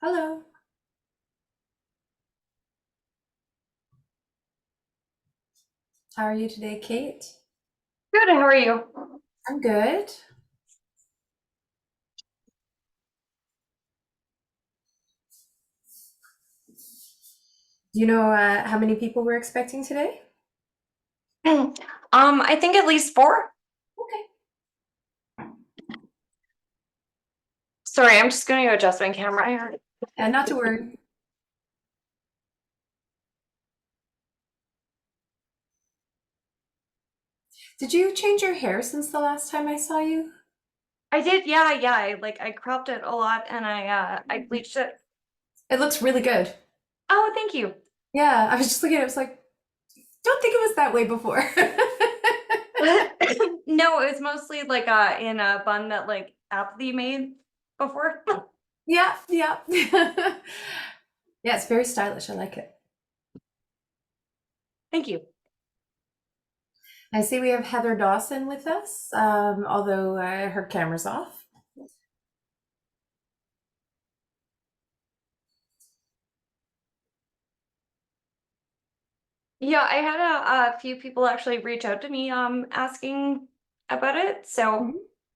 Hello. How are you today, Kate? Good, how are you? I'm good. Do you know how many people we're expecting today? I think at least four. Okay. Sorry, I'm just going to adjust my camera here. And not to worry. Did you change your hair since the last time I saw you? I did, yeah. I cropped it a lot and I bleached it. It looks really good. Oh, thank you. Yeah, I was just looking at it, I was like, don't think it was that way before. No, it was mostly like in a bun that like Apathy made before. Yeah, yeah. Yeah, it's very stylish. I like it. Thank you. I see we have Heather Dawson with us, although her camera's off. Yeah, I had a few people actually reach out to me asking about it. So Mhm.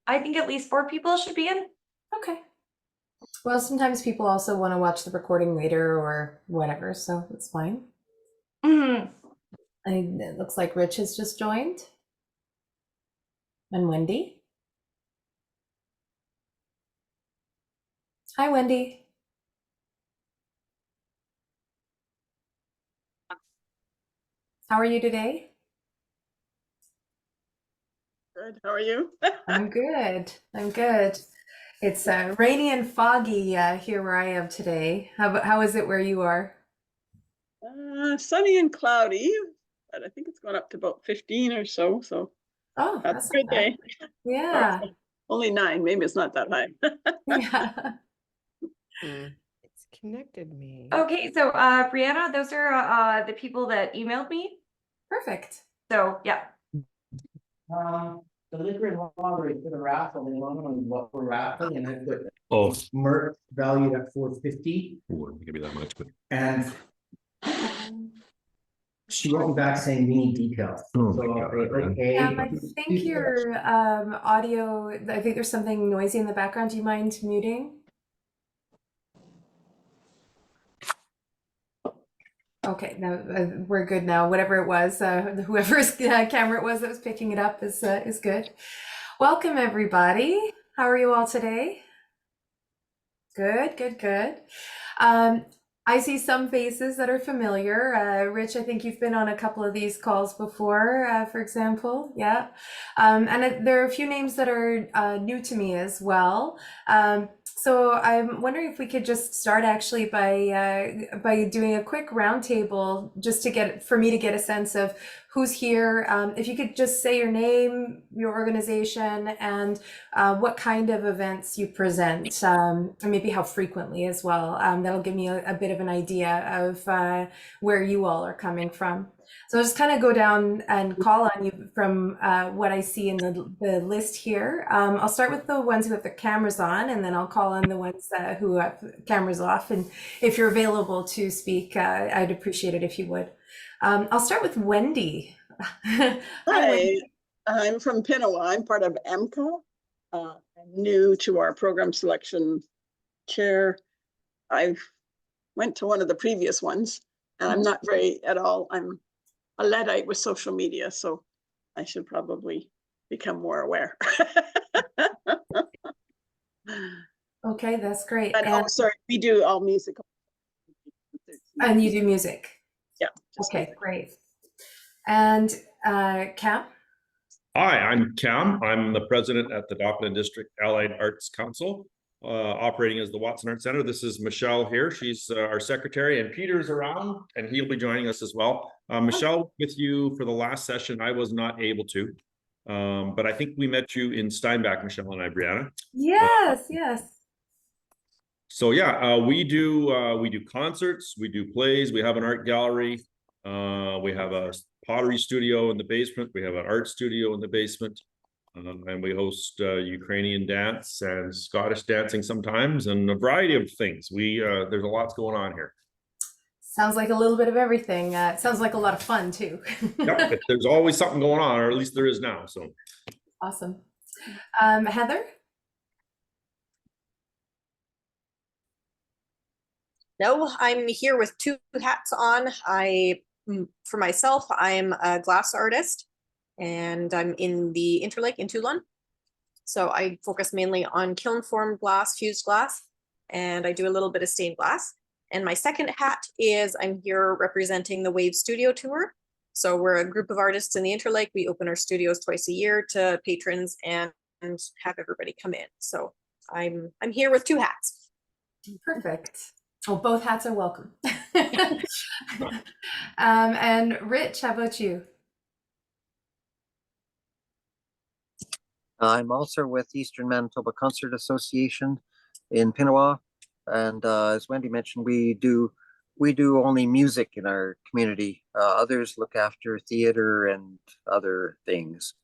I think at least four people should be in. Okay. Well, sometimes people also want to watch the recording later or whatever, so that's fine. Mhm. It looks like Rich has just joined. And Wendy. Hi, Wendy. How are you today? Good. How are you? I'm good. I'm good. It's rainy and foggy here where I am today. How is it where you are? Sunny and cloudy, but I think it's going up to about 15 or so. So Oh, that's that's a not good bad. day. Or Yeah. only 9. Maybe it's not that high. Yeah. It's connected me. Okay, so Brianna, those are the people that emailed me. Perfect. So yeah. The liquor and lottery for the raffle, they want to know what we're raffling, and I put Oh, merch valued at $450, it could be that much, but and Um, she wrote me back saying we need details. Oh So my I'll say, God, man. Cam, I okay. think your audio, I think there's something noisy in the background. Do you mind muting? Okay, no, we're good now. Whatever it was, whoever's camera it was that was picking it up is good. Welcome, everybody. How are you all today? Good, good, good. Um, I see some faces that are familiar. Rich, I think you've been on a couple of these calls before, for example. Yeah. There are a few names that are new to me as well. So I'm wondering if we could just start actually by doing a quick roundtable, just to get for me to get a sense of who's here. If you could just say your name, your organization, and what kind of events you present, and maybe how frequently as well. That'll give me a bit of an idea of where you all are coming from. So I'll just kind of go down and call on you from what I see in the list here. I'll start with the ones who have their cameras on, and then I'll call on the ones who have cameras off. And if you're available to speak, I'd appreciate it if you would. I'll start with Wendy. Hi, Hi, Wendy. I'm from Pinawa. I'm part of AMCA. I'm new to our program selection chair. I went to one of the previous ones, and I'm not very at all. I'm a Luddite with social media, so I should probably become more aware. Okay, that's great. And oh, sorry, we do all musical. And you do music. Yeah, just Okay, music. great. And Cam? Hi, I'm Cam. I'm the president at the Dauphin District Allied Arts Council, operating as the Watson Arts Center. This is Michelle here. She's our secretary, and Peter's around, and he'll be joining us as well. Michelle, with you for the last session, I was not able to, but I think we met you in Steinbach, Michelle and I, Brianna. Yes, yes. So yeah, we do concerts, we do plays, we have an art gallery, we have a pottery studio in the basement, we have an art studio in the basement. And we host Ukrainian dance and Scottish dancing sometimes, and a variety of things. There's a lot going on here. Sounds like a little bit of everything. It sounds like a lot of fun too. Yep, there's always something going on, or at least there is now. So Awesome. Heather? No, I'm here with two hats on. For myself, I'm a glass artist and I'm in the Interlake in Toulon. So I focus mainly on kiln formed glass, fused glass, and I do a little bit of stained glass. And my second hat is I'm here representing the Wave Studio Tour. So we're a group of artists in the Interlake. We open our studios twice a year to patrons and have everybody come in. So I'm here with two hats. Perfect. Well, both hats are welcome. And Rich, how about you? I'm also with Eastern Manitoba Concert Association in Pinawa, and as Wendy mentioned, we do only music in our community. Others look after theater and other things.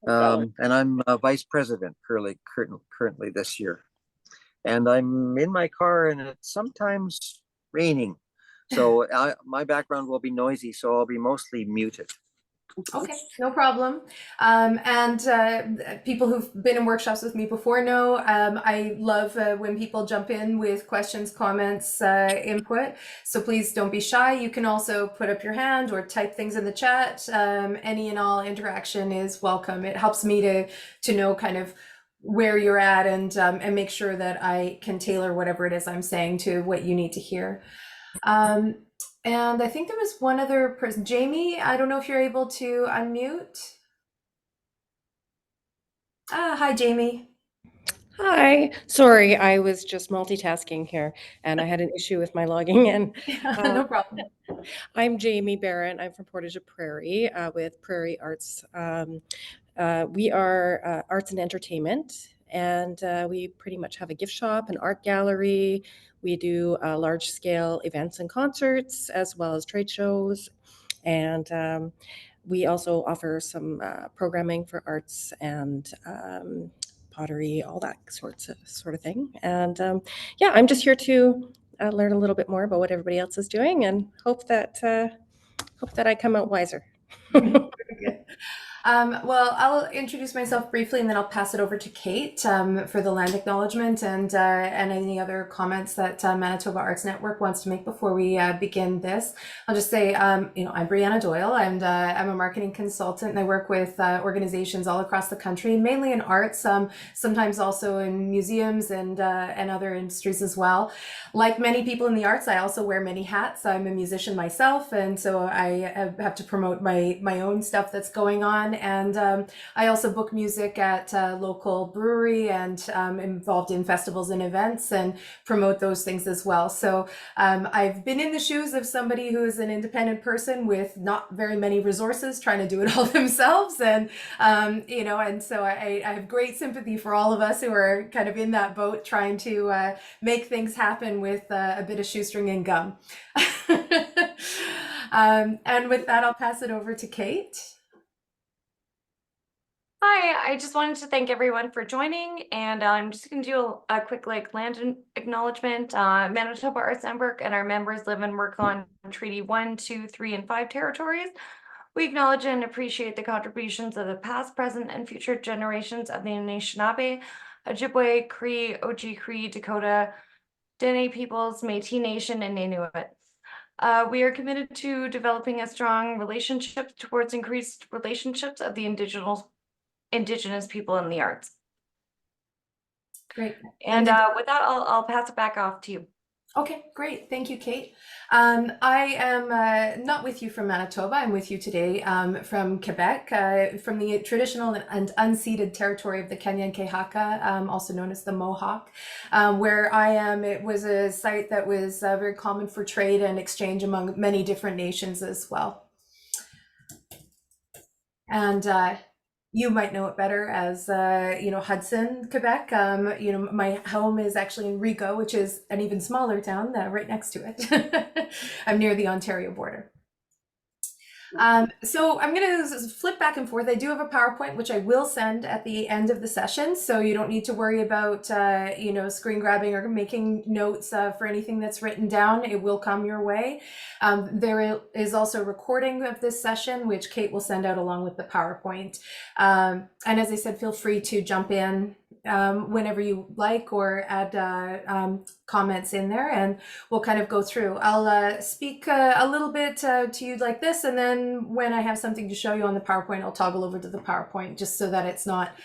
And I'm vice president currently this year. And I'm in my car, and it's sometimes raining, so my background will be noisy, so I'll be mostly muted. Okay, no problem. And people who've been in workshops with me before know I love when people jump in with questions, comments, input. So please don't be shy. You can also put up your hand or type things in the chat. Any and all interaction is welcome. It helps me to know kind of where you're at and make sure that I can tailor whatever it is I'm saying to what you need to hear. And I think there was one other person, Jamie. I don't know if you're able to unmute. Hi, Jamie. Hi, sorry, I was just multitasking here and I had an issue with my logging in. No problem. I'm Jamie Barron. I'm from Portage la Prairie with Prairie Arts. We are arts and entertainment, and we pretty much have a gift shop, an art gallery. We do large scale events and concerts, as well as trade shows. And we also offer some programming for arts and pottery, all that sort of thing. And yeah, I'm just here to learn a little bit more about what everybody else is doing, and hope that I come out wiser. Well, I'll introduce myself briefly and then I'll pass it over to Kate for the land acknowledgement and any other comments that Manitoba Arts Network wants to make before we begin this. I'll just say, I'm Brianna Doyle, and I'm a marketing consultant, and I work with organizations all across the country, mainly in arts, sometimes also in museums and other industries as well. Like many people in the arts, I also wear many hats. I'm a musician myself, and so I have to promote my own stuff that's going on. And I also book music at a local brewery and involved in festivals and events and promote those things as well. So I've been in the shoes of somebody who is an independent person with not very many resources trying to do it all themselves. And, and so I have great sympathy for all of us who are kind of in that boat trying to make things happen with a bit of shoestring and gum. And with that, I'll pass it over to Kate. Hi, I just wanted to thank everyone for joining, and I'm just going to do a quick land acknowledgement. Manitoba Arts Network and our members live and work on Treaty 1, 2, 3, and 5 territories. We acknowledge and appreciate the contributions of the past, present, and future generations of the Anishinaabe, Ojibwe, Cree, Oji-Cree, Dakota, Dene peoples, Métis Nation, and Inuit. We are committed to developing a strong relationship towards increased relationships of the Indigenous people in the arts. Great. And with that, I'll pass it back off to you. Okay, great. Thank you, Kate. I am not with you from Manitoba. I'm with you today from Quebec, from the traditional and unceded territory of the Kanien'kehá:ka, also known as the Mohawk. Where I am, it was a site that was very common for trade and exchange among many different nations as well. And you might know it better as, Hudson, Quebec. My home is actually in Rigaud, which is an even smaller town right next to it. I'm near the Ontario border. So I'm going to flip back and forth. I do have a PowerPoint, which I will send at the end of the session. So you don't need to worry about, screen grabbing or making notes for anything that's written down. It will come your way. There is also a recording of this session, which Kate will send out along with the PowerPoint. And as I said, feel free to jump in whenever you like or add comments in there, and we'll kind of go through. I'll speak a little bit to you like this, and then when I have something to show you on the PowerPoint, I'll toggle over to the PowerPoint just so that it's not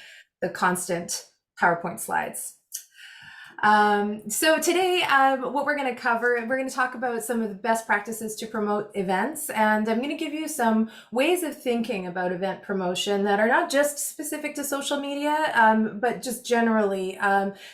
the constant PowerPoint slides. So today, what we're going to cover, we're going to talk about some of the best practices to promote events, and I'm going to give you some ways of thinking about event promotion that are not just specific to social media, but just generally,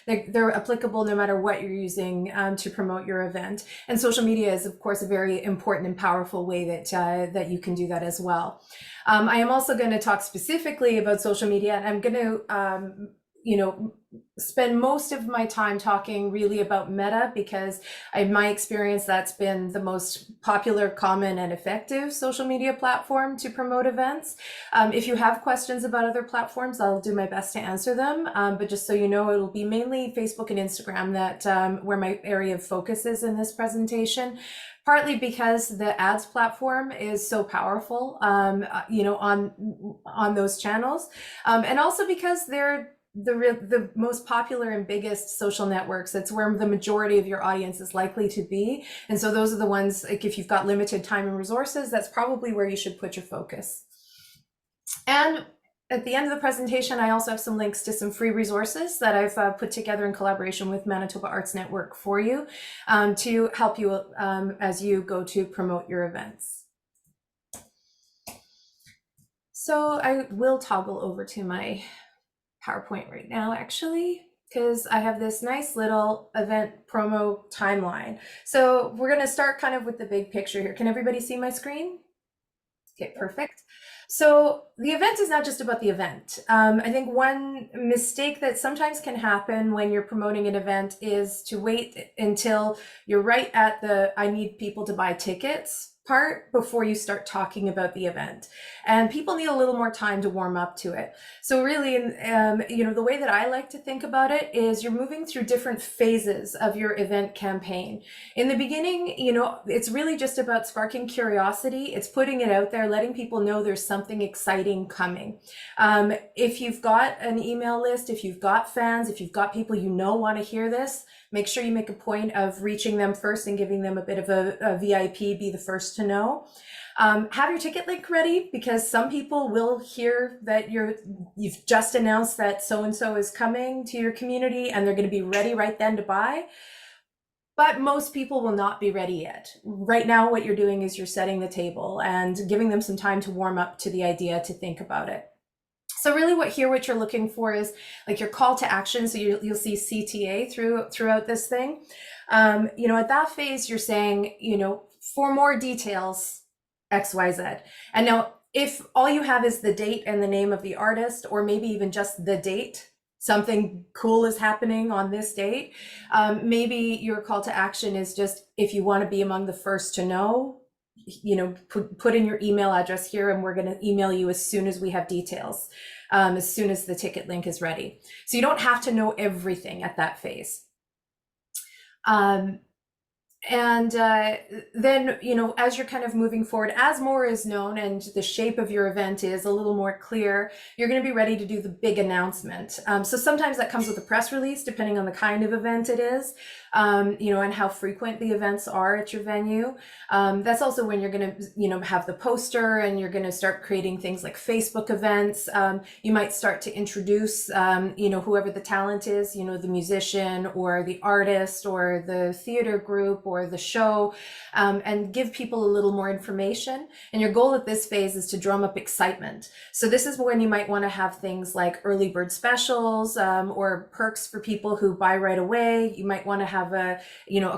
they're applicable no matter what you're using to promote your event. And social media is, of course, a very important and powerful way that you can do that as well. I am also going to talk specifically about social media, and I'm going to spend most of my time talking really about Meta, because in my experience, that's been the most popular, common, and effective social media platform to promote events. If you have questions about other platforms, I'll do my best to answer them. But just so you know, it'll be mainly Facebook and Instagram that where my area of focus is in this presentation. Partly because the ads platform is so powerful, on those channels, and also because they're the most popular and biggest social networks. That's where the majority of your audience is likely to be. And so those are the ones, like if you've got limited time and resources, that's probably where you should put your focus. And at the end of the presentation, I also have some links to some free resources that I've put together in collaboration with Manitoba Arts Network for you to help you as you go to promote your events. So I will toggle over to my PowerPoint right now, actually, because I have this nice little event promo timeline. So we're going to start kind of with the big picture here. Can everybody see my screen? Okay, perfect. So the event is not just about the event. I think one mistake that sometimes can happen when you're promoting an event is to wait until you're right at the I need people to buy tickets part before you start talking about the event, and people need a little more time to warm up to it. So really, the way that I like to think about it is you're moving through different phases of your event campaign. In the beginning, it's really just about sparking curiosity. It's putting it out there, letting people know there's something exciting coming. If you've got an email list, if you've got fans, if you've got people want to hear this, make sure you make a point of reaching them first and giving them a bit of a VIP, be the first to know. Have your ticket link ready, because some people will hear that you've just announced that so-and-so is coming to your community and they're going to be ready right then to buy. But most people will not be ready yet. Right now, what you're doing is you're setting the table and giving them some time to warm up to the idea, to think about it. So really what you're looking for is like your call to action. So you'll see CTA throughout this thing. At that phase, you're saying, for more details, XYZ. And now if all you have is the date and the name of the artist, or maybe even just the date, something cool is happening on this date, maybe your call to action is just, if you want to be among the first to know, put in your email address here, and we're going to email you as soon as we have details, as soon as the ticket link is ready. So you don't have to know everything at that phase. And then, as you're kind of moving forward, as more is known and the shape of your event is a little more clear, you're going to be ready to do the big announcement. So sometimes that comes with a press release, depending on the kind of event it is, and how frequent the events are at your venue. That's also when you're going to, have the poster, and you're going to start creating things like Facebook events. You might start to introduce, whoever the talent is, the musician or the artist or the theater group or the show, and give people a little more information. And your goal at this phase is to drum up excitement. So this is when you might want to have things like early bird specials, or perks for people who buy right away. You might want to have a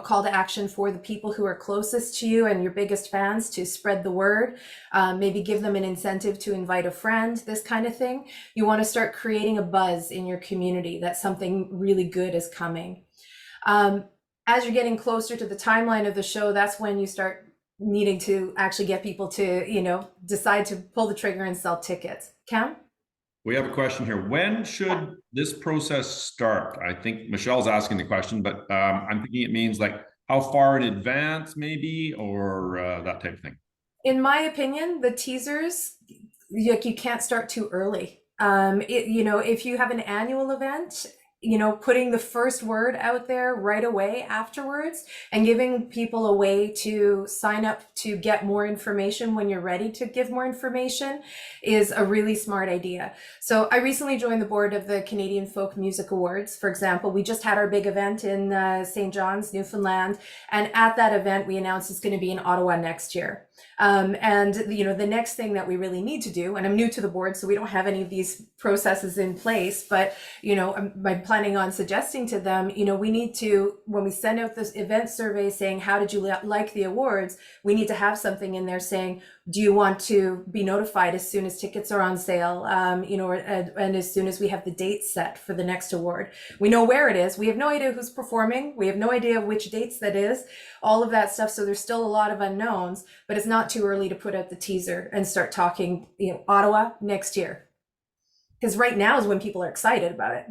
call to action for the people who are closest to you and your biggest fans to spread the word. Maybe give them an incentive to invite a friend, this kind of thing. You want to start creating a buzz in your community that something really good is coming. As you're getting closer to the timeline of the show, that's when you start needing to actually get people to, decide to pull the trigger and sell tickets. Cam? We have a question here. When should this process start? I think Michelle's asking the question, but I'm thinking it means like how far in advance maybe, or that type of thing. In my opinion, the teasers, you can't start too early. If you have an annual event, putting the first word out there right away afterwards and giving people a way to sign up to get more information when you're ready to give more information is a really smart idea. So I recently joined the board of the Canadian Folk Music Awards, for example. We just had our big event in St. John's, Newfoundland. And at that event, we announced it's going to be in Ottawa next year. The next thing that we really need to do, and I'm new to the board, so we don't have any of these processes in place, but, I'm planning on suggesting to them, we need to, when we send out this event survey saying, how did you like the awards? We need to have something in there saying, do you want to be notified as soon as tickets are on sale? And as soon as we have the date set for the next award, we know where it is. We have no idea who's performing. We have no idea which dates that is, all of that stuff. So there's still a lot of unknowns, but it's not too early to put out the teaser and start talking, Ottawa next year. Because right now is when people are excited about it.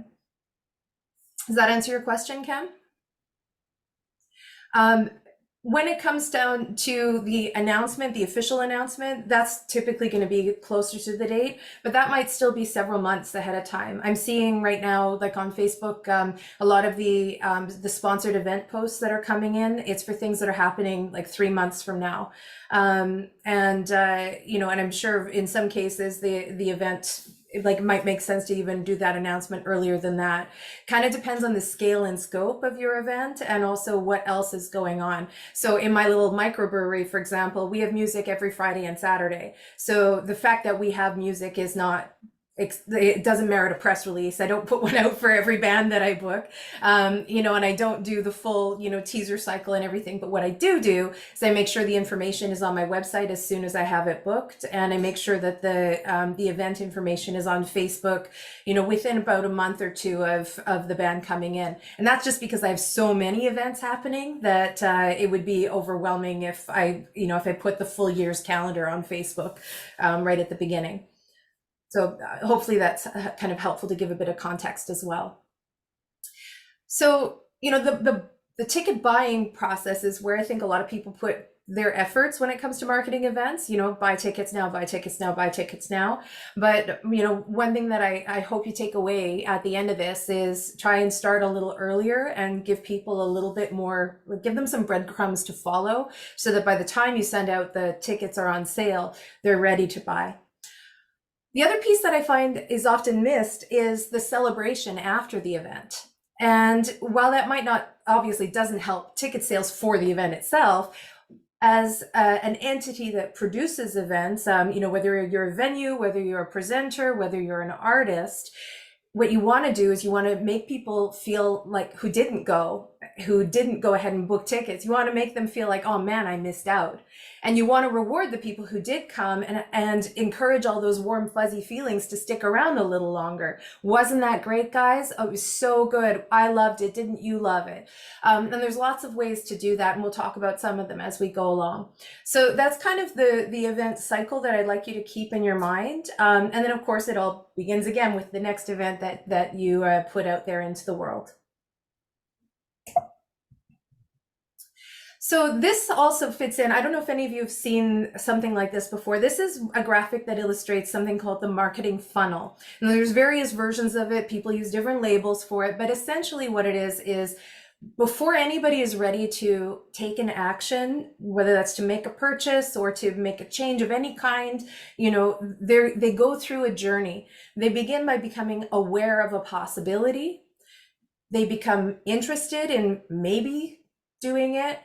Does that answer your question, Cam? When it comes down to the announcement, the official announcement, that's typically going to be closer to the date, but that might still be several months ahead of time. I'm seeing right now, like on Facebook, a lot of the sponsored event posts that are coming in. It's for things that are happening like 3 months from now, and I'm sure in some cases the event might make sense to even do that announcement earlier than that. Kind of depends on the scale and scope of your event and also what else is going on. So in my little microbrewery, for example, we have music every Friday and Saturday. So the fact that we have music is not, it doesn't merit a press release. I don't put one out for every band that I book, and I don't do the full, teaser cycle and everything. But what I do is I make sure the information is on my website as soon as I have it booked. And I make sure that the event information is on Facebook, within about a month or two of the band coming in. And that's just because I have so many events happening that it would be overwhelming if I put the full year's calendar on Facebook right at the beginning. So hopefully that's kind of helpful to give a bit of context as well. So, the ticket buying process is where I think a lot of people put their efforts when it comes to marketing events, buy tickets now, buy tickets now, buy tickets now. But, one thing that I hope you take away at the end of this is try and start a little earlier and give people a little bit more, give them some breadcrumbs to follow so that by the time you send out the tickets are on sale, they're ready to buy. The other piece that I find is often missed is the celebration after the event. And while that might not, obviously doesn't help ticket sales for the event itself, as an entity that produces events, whether you're a venue, whether you're a presenter, whether you're an artist, what you want to do is you want to make people feel like who didn't go ahead and book tickets. You want to make them feel like, oh man, I missed out. And you want to reward the people who did come and encourage all those warm, fuzzy feelings to stick around a little longer. Wasn't that great, guys? Oh, it was so good. I loved it. Didn't you love it? And there's lots of ways to do that, and we'll talk about some of them as we go along. So that's kind of the event cycle that I'd like you to keep in your mind. And then, of course, it all begins again with the next event that you put out there into the world. So this also fits in. I don't know if any of you have seen something like this before. This is a graphic that illustrates something called the marketing funnel. And there's various versions of it. People use different labels for it, but essentially what it is before anybody is ready to take an action, whether that's to make a purchase or to make a change of any kind, they go through a journey. They begin by becoming aware of a possibility. They become interested in maybe doing it.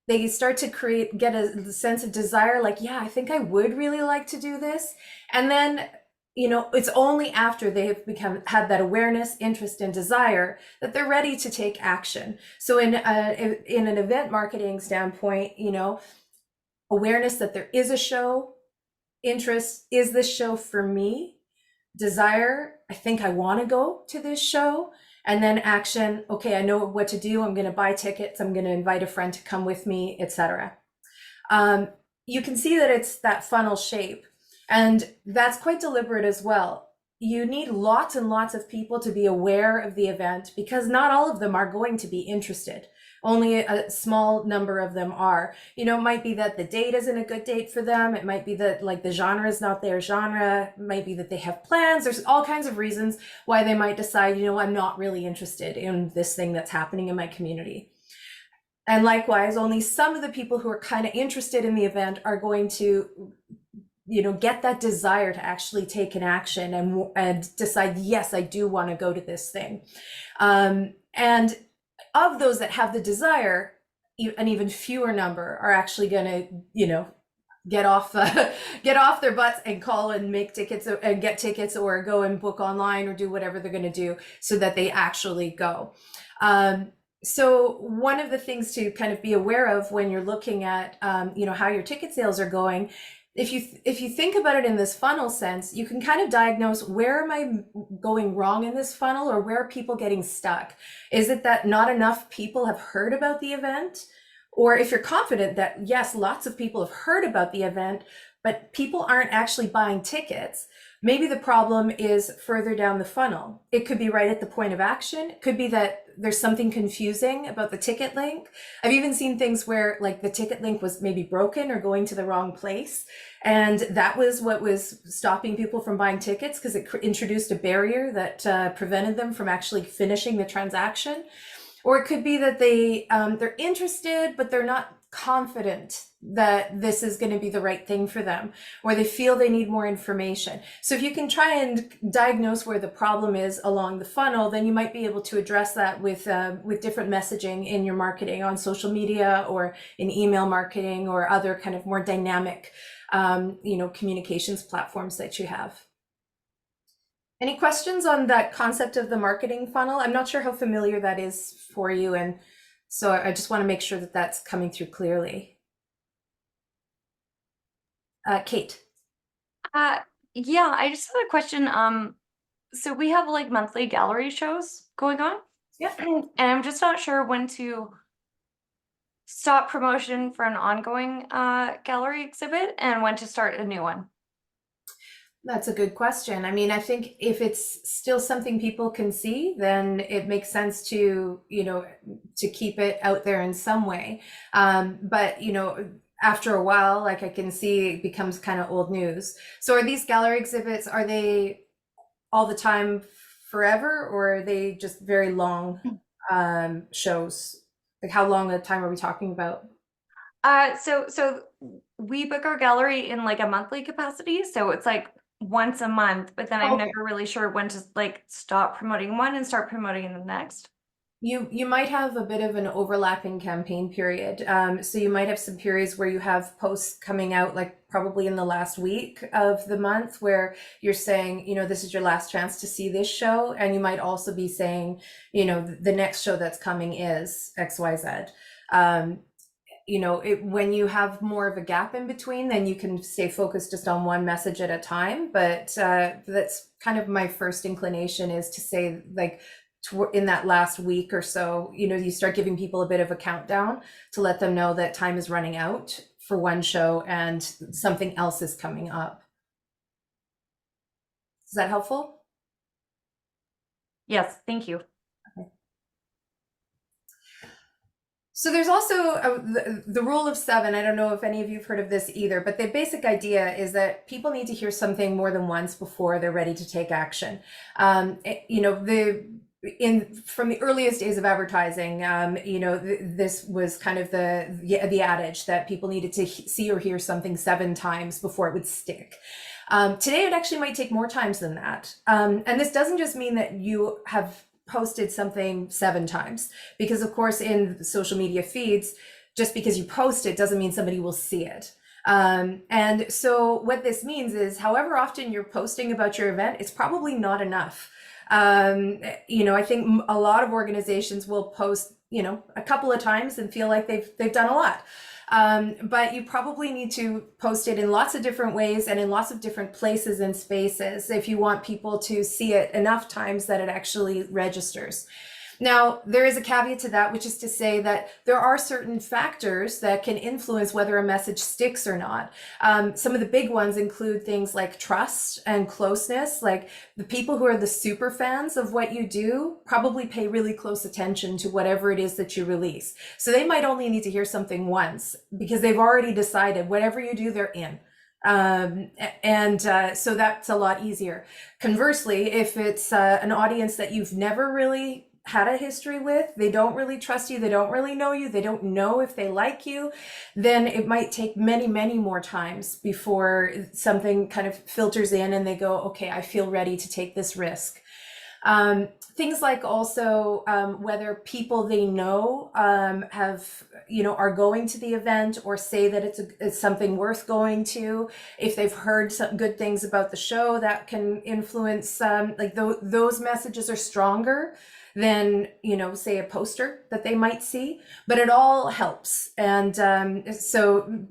They start to get a sense of desire, like, yeah, I think I would really like to do this. And then, it's only after they have had that awareness, interest, and desire that they're ready to take action. So in an event marketing standpoint, awareness that there is a show, interest, is this show for me? Desire, I think I want to go to this show. And then action, okay, I know what to do. I'm going to buy tickets. I'm going to invite a friend to come with me, etc. You can see that it's that funnel shape, and that's quite deliberate as well. You need lots and lots of people to be aware of the event because not all of them are going to be interested. Only a small number of them are. You know, it might be that the date isn't a good date for them. It might be that like the genre is not their genre. It might be that they have plans. There's all kinds of reasons why they might decide, you know, I'm not really interested in this thing that's happening in my community. And likewise, only some of the people who are kind of interested in the event are going to, you know, get that desire to actually take an action and decide, yes, I do want to go to this thing. And of those that have the desire, an even fewer number are actually going to, you know, get off their butts and call and make tickets and get tickets or go and book online or do whatever they're going to do so that they actually go. So one of the things to kind of be aware of when you're looking at, you know, how your ticket sales are going, if you think about it in this funnel sense, you can kind of diagnose, where am I going wrong in this funnel, or where are people getting stuck? Is it that not enough people have heard about the event? Or if you're confident that, yes, lots of people have heard about the event, but people aren't actually buying tickets, maybe the problem is further down the funnel. It could be right at the point of action. It could be that there's something confusing about the ticket link. I've even seen things where like the ticket link was maybe broken or going to the wrong place. And that was what was stopping people from buying tickets, because it introduced a barrier that prevented them from actually finishing the transaction. Or it could be that they're interested, but they're not confident that this is going to be the right thing for them, or they feel they need more information. So if you can try and diagnose where the problem is along the funnel, then you might be able to address that with different messaging in your marketing on social media or in email marketing or other kind of more dynamic, you know, communications platforms that you have. Any questions on that concept of the marketing funnel? I'm not sure how familiar that is for you, and so I just want to make sure that that's coming through clearly. Kate. Yeah, I just had a question. So we have like monthly gallery shows going on. Yeah. And I'm just not sure when to stop promotion for an ongoing gallery exhibit and when to start a new one. That's a good question. I mean, I think if it's still something people can see, then it makes sense to, you know, to keep it out there in some way. But, you know, after a while, like I can see it becomes kind of old news. So are these gallery exhibits, are they all the time forever, or are they just very long shows? Like how long a time are we talking about? So we book our gallery in like a monthly capacity. So it's like once a month, but then I'm Okay. never really sure when to like stop promoting one and start promoting the next. You might have a bit of an overlapping campaign period. So you might have some periods where you have posts coming out like probably in the last week of the month where you're saying, you know, this is your last chance to see this show. And you might also be saying, you know, the next show that's coming is XYZ. You know, when you have more of a gap in between, then you can stay focused just on one message at a time. But that's kind of my first inclination, is to say like in that last week or so, you know, you start giving people a bit of a countdown to let them know that time is running out for one show and something else is coming up. Is that helpful? Yes, thank you. So there's also the rule of 7. I don't know if any of you have heard of this either, but the basic idea is that people need to hear something more than once before they're ready to take action. You know, from the earliest days of advertising, you know, this was kind of the adage that people needed to see or hear something 7 times before it would stick. Today, it actually might take more times than that. And this doesn't just mean that you have posted something 7 times, because of course in social media feeds, just because you post it doesn't mean somebody will see it. And so what this means is, however often you're posting about your event, it's probably not enough. You know, I think a lot of organizations will post, you know, a couple of times and feel like they've done a lot. But you probably need to post it in lots of different ways and in lots of different places and spaces if you want people to see it enough times that it actually registers. Now, there is a caveat to that, which is to say that there are certain factors that can influence whether a message sticks or not. Some of the big ones include things like trust and closeness. Like the people who are the super fans of what you do probably pay really close attention to whatever it is that you release. So they might only need to hear something once because they've already decided whatever you do, they're in. So that's a lot easier. Conversely, if it's an audience that you've never really had a history with, they don't really trust you, they don't really know you, they don't know if they like you, then it might take many, many more times before something kind of filters in and they go, okay, I feel ready to take this risk. Things like also whether people they know are going to the event or say that it's something worth going to. If they've heard some good things about the show, that can influence, those messages are stronger than, say a poster that they might see, but it all helps. And so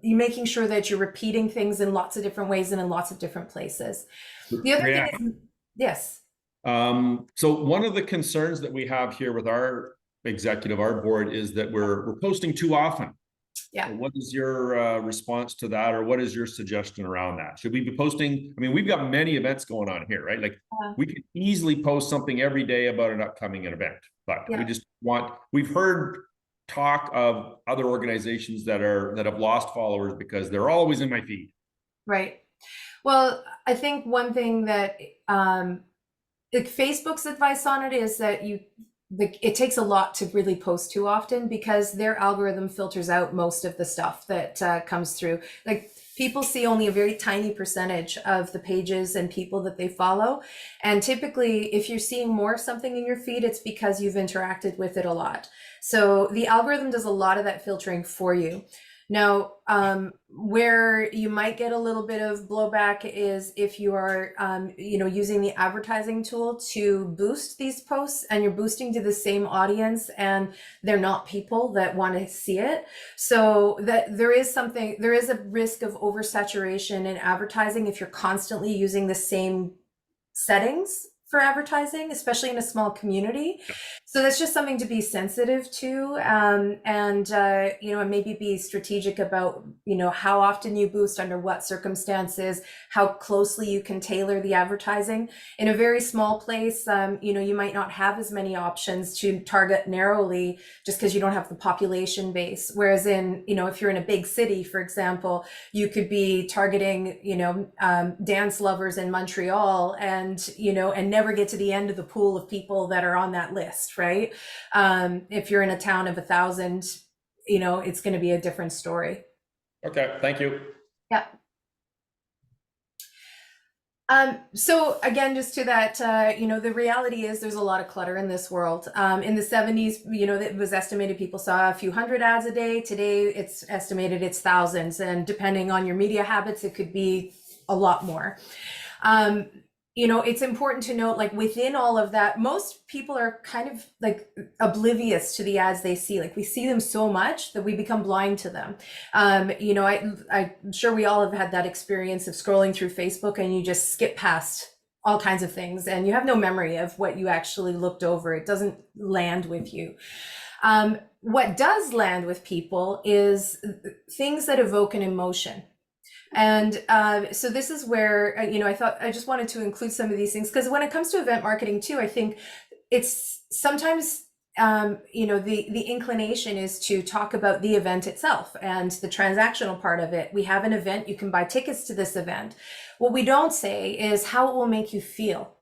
you're making sure that you're repeating things in lots of different ways and in lots of different places. The other thing is, yes. So one of the concerns that we have here with our board, is that we're posting too often. Yeah. What is your response to that, or what is your suggestion around that? Should we be posting? I mean, we've got many events going on here, right? Like we could easily post something every day about an upcoming event, but we've heard talk of other organizations that have lost followers because they're always in my feed. Right. Well, I think one thing that Facebook's advice on it is that it takes a lot to really post too often because their algorithm filters out most of the stuff that comes through. Like people see only a very tiny percentage of the pages and people that they follow. And typically, if you're seeing more of something in your feed, it's because you've interacted with it a lot. So the algorithm does a lot of that filtering for you. Now, where you might get a little bit of blowback is if you are, using the advertising tool to boost these posts and you're boosting to the same audience and they're not people that want to see it. So that there is a risk of oversaturation in advertising if you're constantly using the same settings for advertising, especially in a small community. So that's just something to be sensitive to, and maybe be strategic about, how often you boost, under what circumstances, how closely you can tailor the advertising. In a very small place, you might not have as many options to target narrowly just because you don't have the population base. Whereas in, if you're in a big city, for example, you could be targeting, dance lovers in Montreal and never get to the end of the pool of people that are on that list, right? If you're in a town of 1,000, it's going to be a different story. Okay, thank you. Yeah. So again, just to that, the reality is there's a lot of clutter in this world. In the 70s, it was estimated people saw a few hundred ads a day. Today, it's estimated it's thousands. And depending on your media habits, it could be a lot more. It's important to note, like within all of that, most people are kind of like oblivious to the ads they see. Like we see them so much that we become blind to them. I'm sure we all have had that experience of scrolling through Facebook and you just skip past all kinds of things and you have no memory of what you actually looked over. It doesn't land with you. What does land with people is things that evoke an emotion. And so this is where, I thought I just wanted to include some of these things, because when it comes to event marketing too, I think it's sometimes, the inclination is to talk about the event itself and the transactional part of it. We have an event, you can buy tickets to this event. What we don't say is how it will make you feel.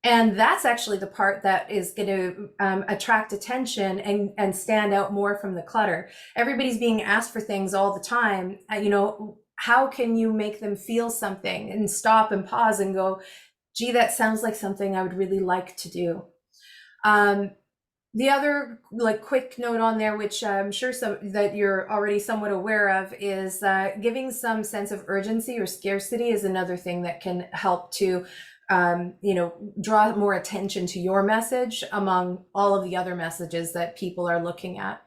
And that's actually the part that is going to attract attention and stand out more from the clutter. Everybody's being asked for things all the time, how can you make them feel something and stop and pause and go, gee, that sounds like something I would really like to do. The other quick note on there, which I'm sure that you're already somewhat aware of, is giving some sense of urgency or scarcity is another thing that can help to draw more attention to your message among all of the other messages that people are looking at.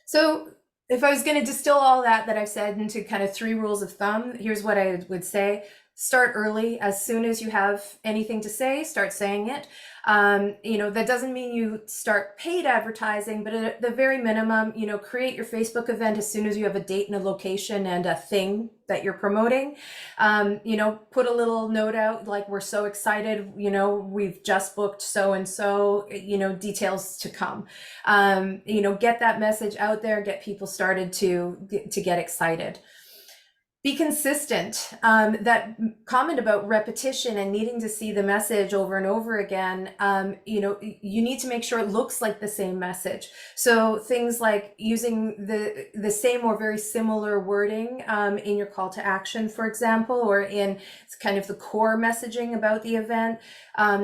So if I was going to distill all that I've said into kind of 3 rules of thumb, here's what I would say. start early. As soon as you have anything to say, start saying it. That doesn't mean you start paid advertising, but at the very minimum, create your Facebook event as soon as you have a date and a location and a thing that you're promoting. Put a little note out like, we're so excited, we've just booked so and so, details to come. Get that message out there, get people started to get excited. Be consistent. That comment about repetition and needing to see the message over and over again, you need to make sure it looks like the same message. So things like using the same or very similar wording in your call to action, for example, or in kind of the core messaging about the event,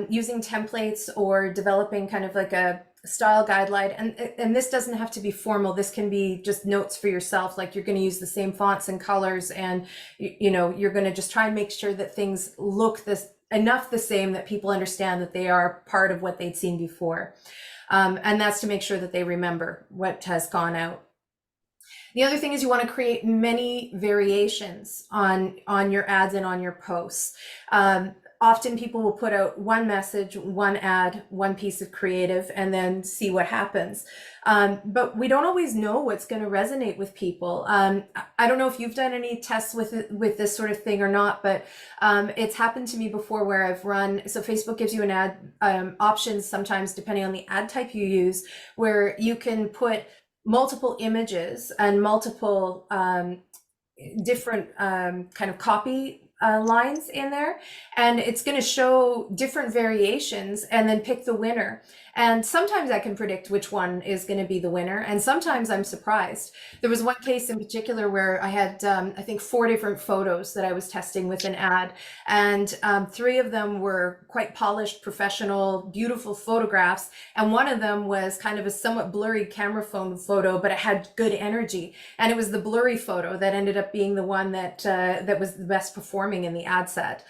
using templates or developing kind of like a style guideline, and this doesn't have to be formal. This can be just notes for yourself, like you're going to use the same fonts and colors, and you're going to just try and make sure that things look enough the same that people understand that they are part of what they'd seen before, and that's to make sure that they remember what has gone out. The other thing is you want to create many variations on your ads and on your posts. Often people will put out one message, one ad, one piece of creative, and then see what happens. But we don't always know what's going to resonate with people. I don't know if you've done any tests with this sort of thing or not, but it's happened to me before where I've run. So Facebook gives you an ad options sometimes depending on the ad type you use, where you can put multiple images and multiple different kind of copy lines in there, and it's going to show different variations and then pick the winner. And sometimes I can predict which one is going to be the winner, and sometimes I'm surprised. There was one case in particular where I had I think 4 different photos that I was testing with an ad, and 3 of them were quite polished, professional, beautiful photographs, and one of them was kind of a somewhat blurry camera phone photo, but it had good energy, and it was the blurry photo that ended up being the one that that was the best performing in the ad set.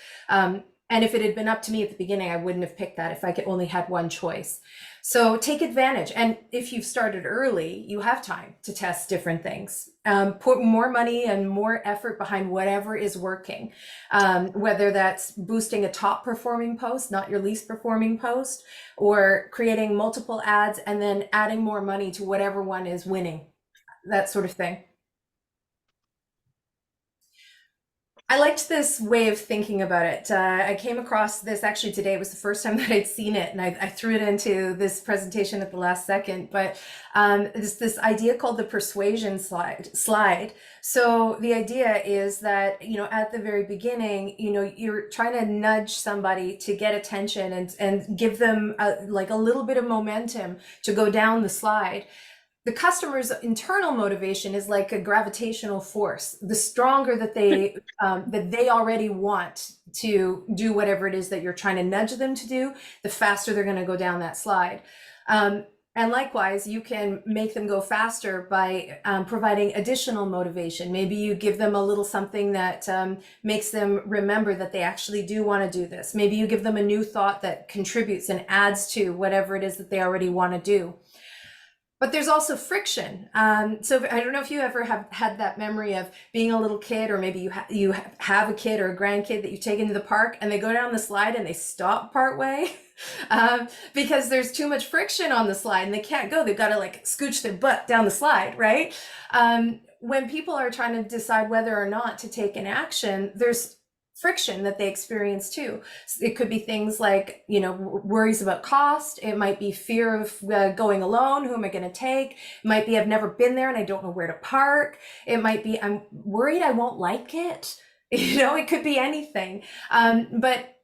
And if it had been up to me at the beginning, I wouldn't have picked that if I could only had one choice. So take advantage. And if you've started early, you have time to test different things. Put more money and more effort behind whatever is working, whether that's boosting a top performing post, not your least performing post, or creating multiple ads and then adding more money to whatever one is winning, that sort of thing. I liked this way of thinking about it. I came across this actually today. It was the first time that I'd seen it, and I threw it into this presentation at the last second. But it's this idea called the persuasion slide. So the idea is that, at the very beginning, you're trying to nudge somebody to get attention and give them a little bit of momentum to go down the slide. The customer's internal motivation is like a gravitational force. The stronger that they already want to do whatever it is that you're trying to nudge them to do, the faster they're going to go down that slide. And likewise, you can make them go faster by providing additional motivation. Maybe you give them a little something that makes them remember that they actually do want to do this. Maybe you give them a new thought that contributes and adds to whatever it is that they already want to do. But there's also friction. So I don't know if you ever have had that memory of being a little kid, or maybe you have a kid or a grandkid that you take into the park and they go down the slide and they stop partway because there's too much friction on the slide and they can't go. They've got to scooch their butt down the slide, right? When people are trying to decide whether or not to take an action, there's friction that they experience too. It could be things like, worries about cost. It might be fear of going alone. Who am I going to take? It might be I've never been there and I don't know where to park. It might be I'm worried I won't like it. It could be anything. But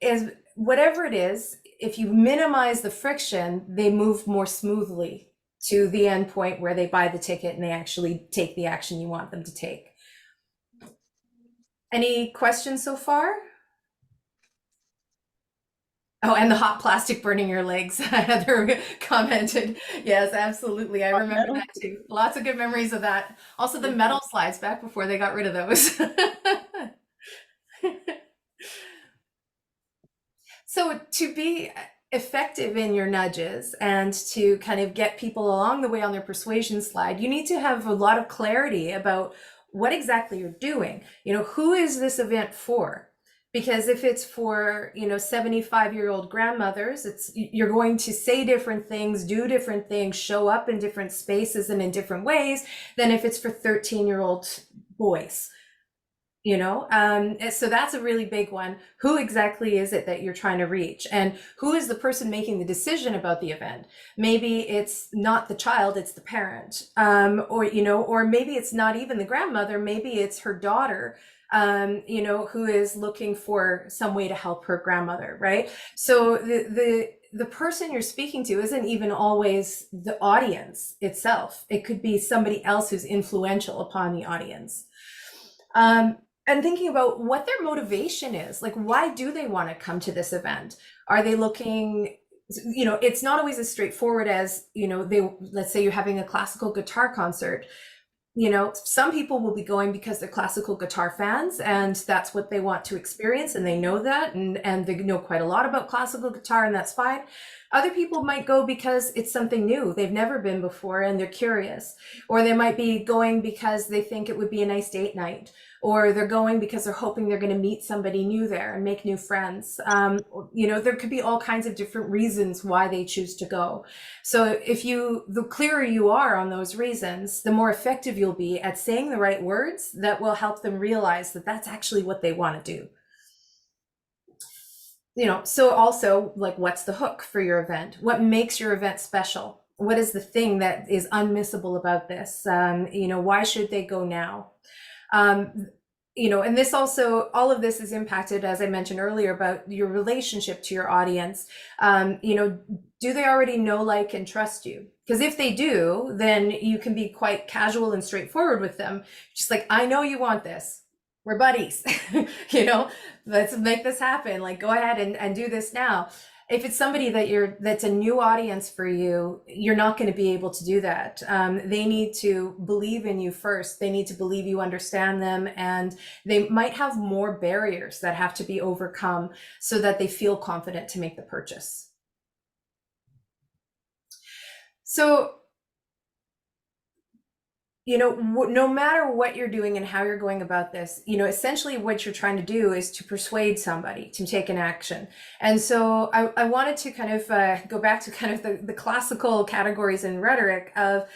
whatever it is, if you minimize the friction, they move more smoothly to the end point where they buy the ticket and they actually take the action you want them to take. Any questions so far? Oh, and the hot plastic burning your legs. Heather commented. Yes, absolutely. I remember that too. Lots of good memories of that. Also the metal slides back before they got rid of those. So to be effective in your nudges and to kind of get people along the way on their persuasion slide, you need to have a lot of clarity about what exactly you're doing. Who is this event for? Because if it's for, 75-year-old grandmothers, you're going to say different things, do different things, show up in different spaces and in different ways than if it's for 13-year-old boys. And so that's a really big one. Who exactly is it that you're trying to reach, and who is the person making the decision about the event? Maybe it's not the child, it's the parent, or maybe it's not even the grandmother, maybe it's her daughter, who is looking for some way to help her grandmother, right? So the person you're speaking to isn't even always the audience itself. It could be somebody else who's influential upon the audience. And thinking about what their motivation is, like, why do they want to come to this event? Are they looking, it's not always as straightforward as, let's say you're having a classical guitar concert. Some people will be going because they're classical guitar fans and that's what they want to experience, and they know that, and they know quite a lot about classical guitar, and that's fine. Other people might go because it's something new. They've never been before and they're curious. Or they might be going because they think it would be a nice date night. Or they're going because they're hoping they're going to meet somebody new there and make new friends. There could be all kinds of different reasons why they choose to go. So the clearer you are on those reasons, the more effective you'll be at saying the right words that will help them realize that that's actually what they want to do. So also, like, what's the hook for your event? What makes your event special? What is the thing that is unmissable about this? Why should they go now? And this also, all of this is impacted, as I mentioned earlier, about your relationship to your audience. Do they already know, like, and trust you? Because if they do, then you can be quite casual and straightforward with them. Just like, I know you want this. We're buddies, let's make this happen. Like, go ahead and do this now. If it's somebody that's a new audience for you, you're not going to be able to do that. They need to believe in you first. They need to believe you understand them, and they might have more barriers that have to be overcome so that they feel confident to make the purchase. So, no matter what you're doing and how you're going about this, essentially what you're trying to do is to persuade somebody to take an action. And so I wanted to kind of go back to kind of the classical categories in rhetoric of,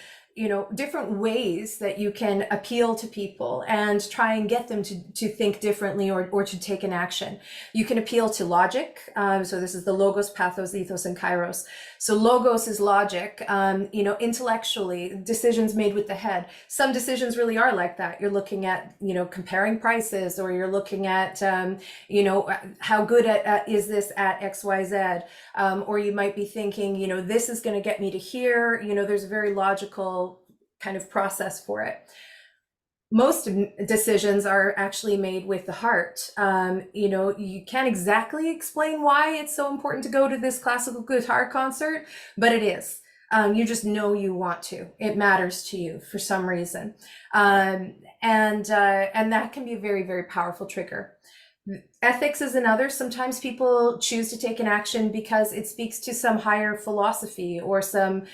different ways that you can appeal to people and try and get them to think differently or to take an action. You can appeal to logic. So this is the logos, pathos, ethos, and kairos. So logos is logic, intellectually, decisions made with the head. Some decisions really are like that. You're looking at, comparing prices, or you're looking at, how good is this at XYZ? Or you might be thinking, this is going to get me to here. There's a very logical kind of process for it. Most decisions are actually made with the heart. You can't exactly explain why it's so important to go to this classical guitar concert, but it is. You just know you want to. It matters to you for some reason. And that can be a very, very powerful trigger. Ethics is another. Sometimes people choose to take an action because it speaks to some higher philosophy or some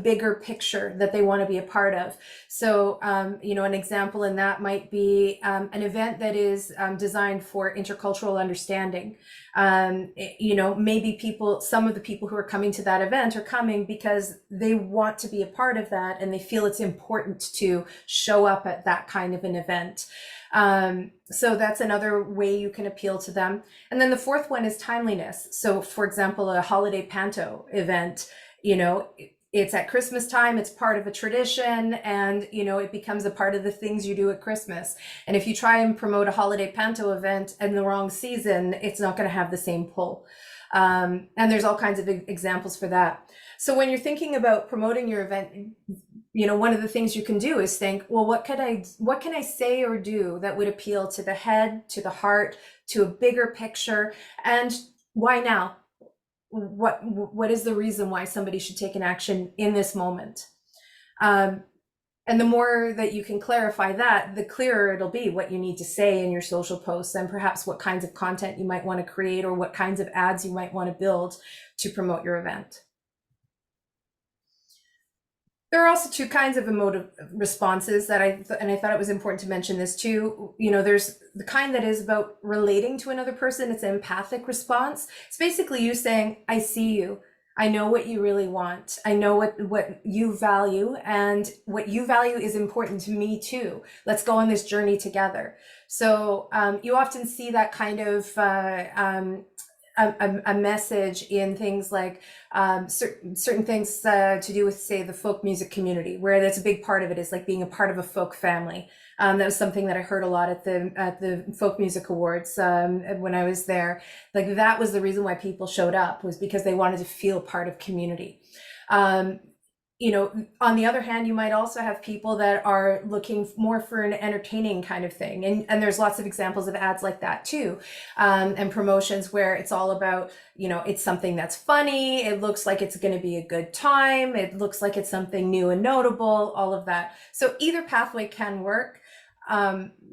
bigger picture that they want to be a part of. So, an example in that might be an event that is designed for intercultural understanding. Maybe some of the people who are coming to that event are coming because they want to be a part of that and they feel it's important to show up at that kind of an event. So that's another way you can appeal to them. And then the fourth one is timeliness. So for example, a holiday panto event, it's at Christmas time, it's part of a tradition, and it becomes a part of the things you do at Christmas. And if you try and promote a holiday panto event in the wrong season, it's not going to have the same pull. And there's all kinds of examples for that. So when you're thinking about promoting your event, one of the things you can do is think, well, what can I say or do that would appeal to the head, to the heart, to a bigger picture, and why now? What is the reason why somebody should take an action in this moment? And the more that you can clarify that, the clearer it'll be what you need to say in your social posts, and perhaps what kinds of content you might want to create or what kinds of ads you might want to build to promote your event. There are also two kinds of emotive responses that I thought it was important to mention this too. You know, there's the kind that is about relating to another person. It's an empathic response. It's basically you saying, I see you. I know what you really want. I know what you value, and what you value is important to me too. Let's go on this journey together. So you often see that kind of a message in things like certain things to do with, say, the folk music community, where that's a big part of it is like being a part of a folk family. That was something that I heard a lot at the Folk Music Awards when I was there. Like that was the reason why people showed up, was because they wanted to feel part of community. You know, on the other hand, you might also have people that are looking more for an entertaining kind of thing. And there's lots of examples of ads like that too. And promotions where it's all about, you know, it's something that's funny. It looks like it's going to be a good time. It looks like it's something new and notable, all of that. So either pathway can work.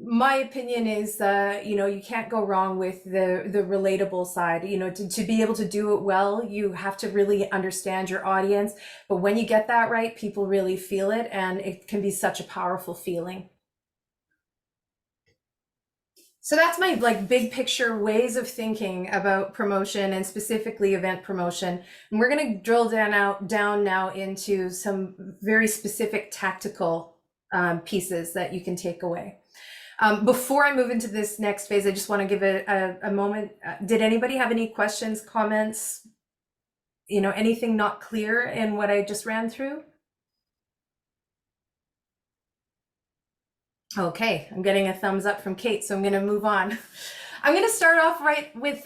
My opinion is, you know, you can't go wrong with the relatable side. You know, to be able to do it well, you have to really understand your audience. But when you get that right, people really feel it, and it can be such a powerful feeling. So that's my like big picture ways of thinking about promotion, and specifically event promotion. And we're going to drill down now into some very specific tactical pieces that you can take away. Before I move into this next phase, I just want to give a moment. Did anybody have any questions, comments, you know, anything not clear in what I just ran through? Okay, I'm getting a thumbs up from Kate, so I'm going to move on. I'm going to start off right with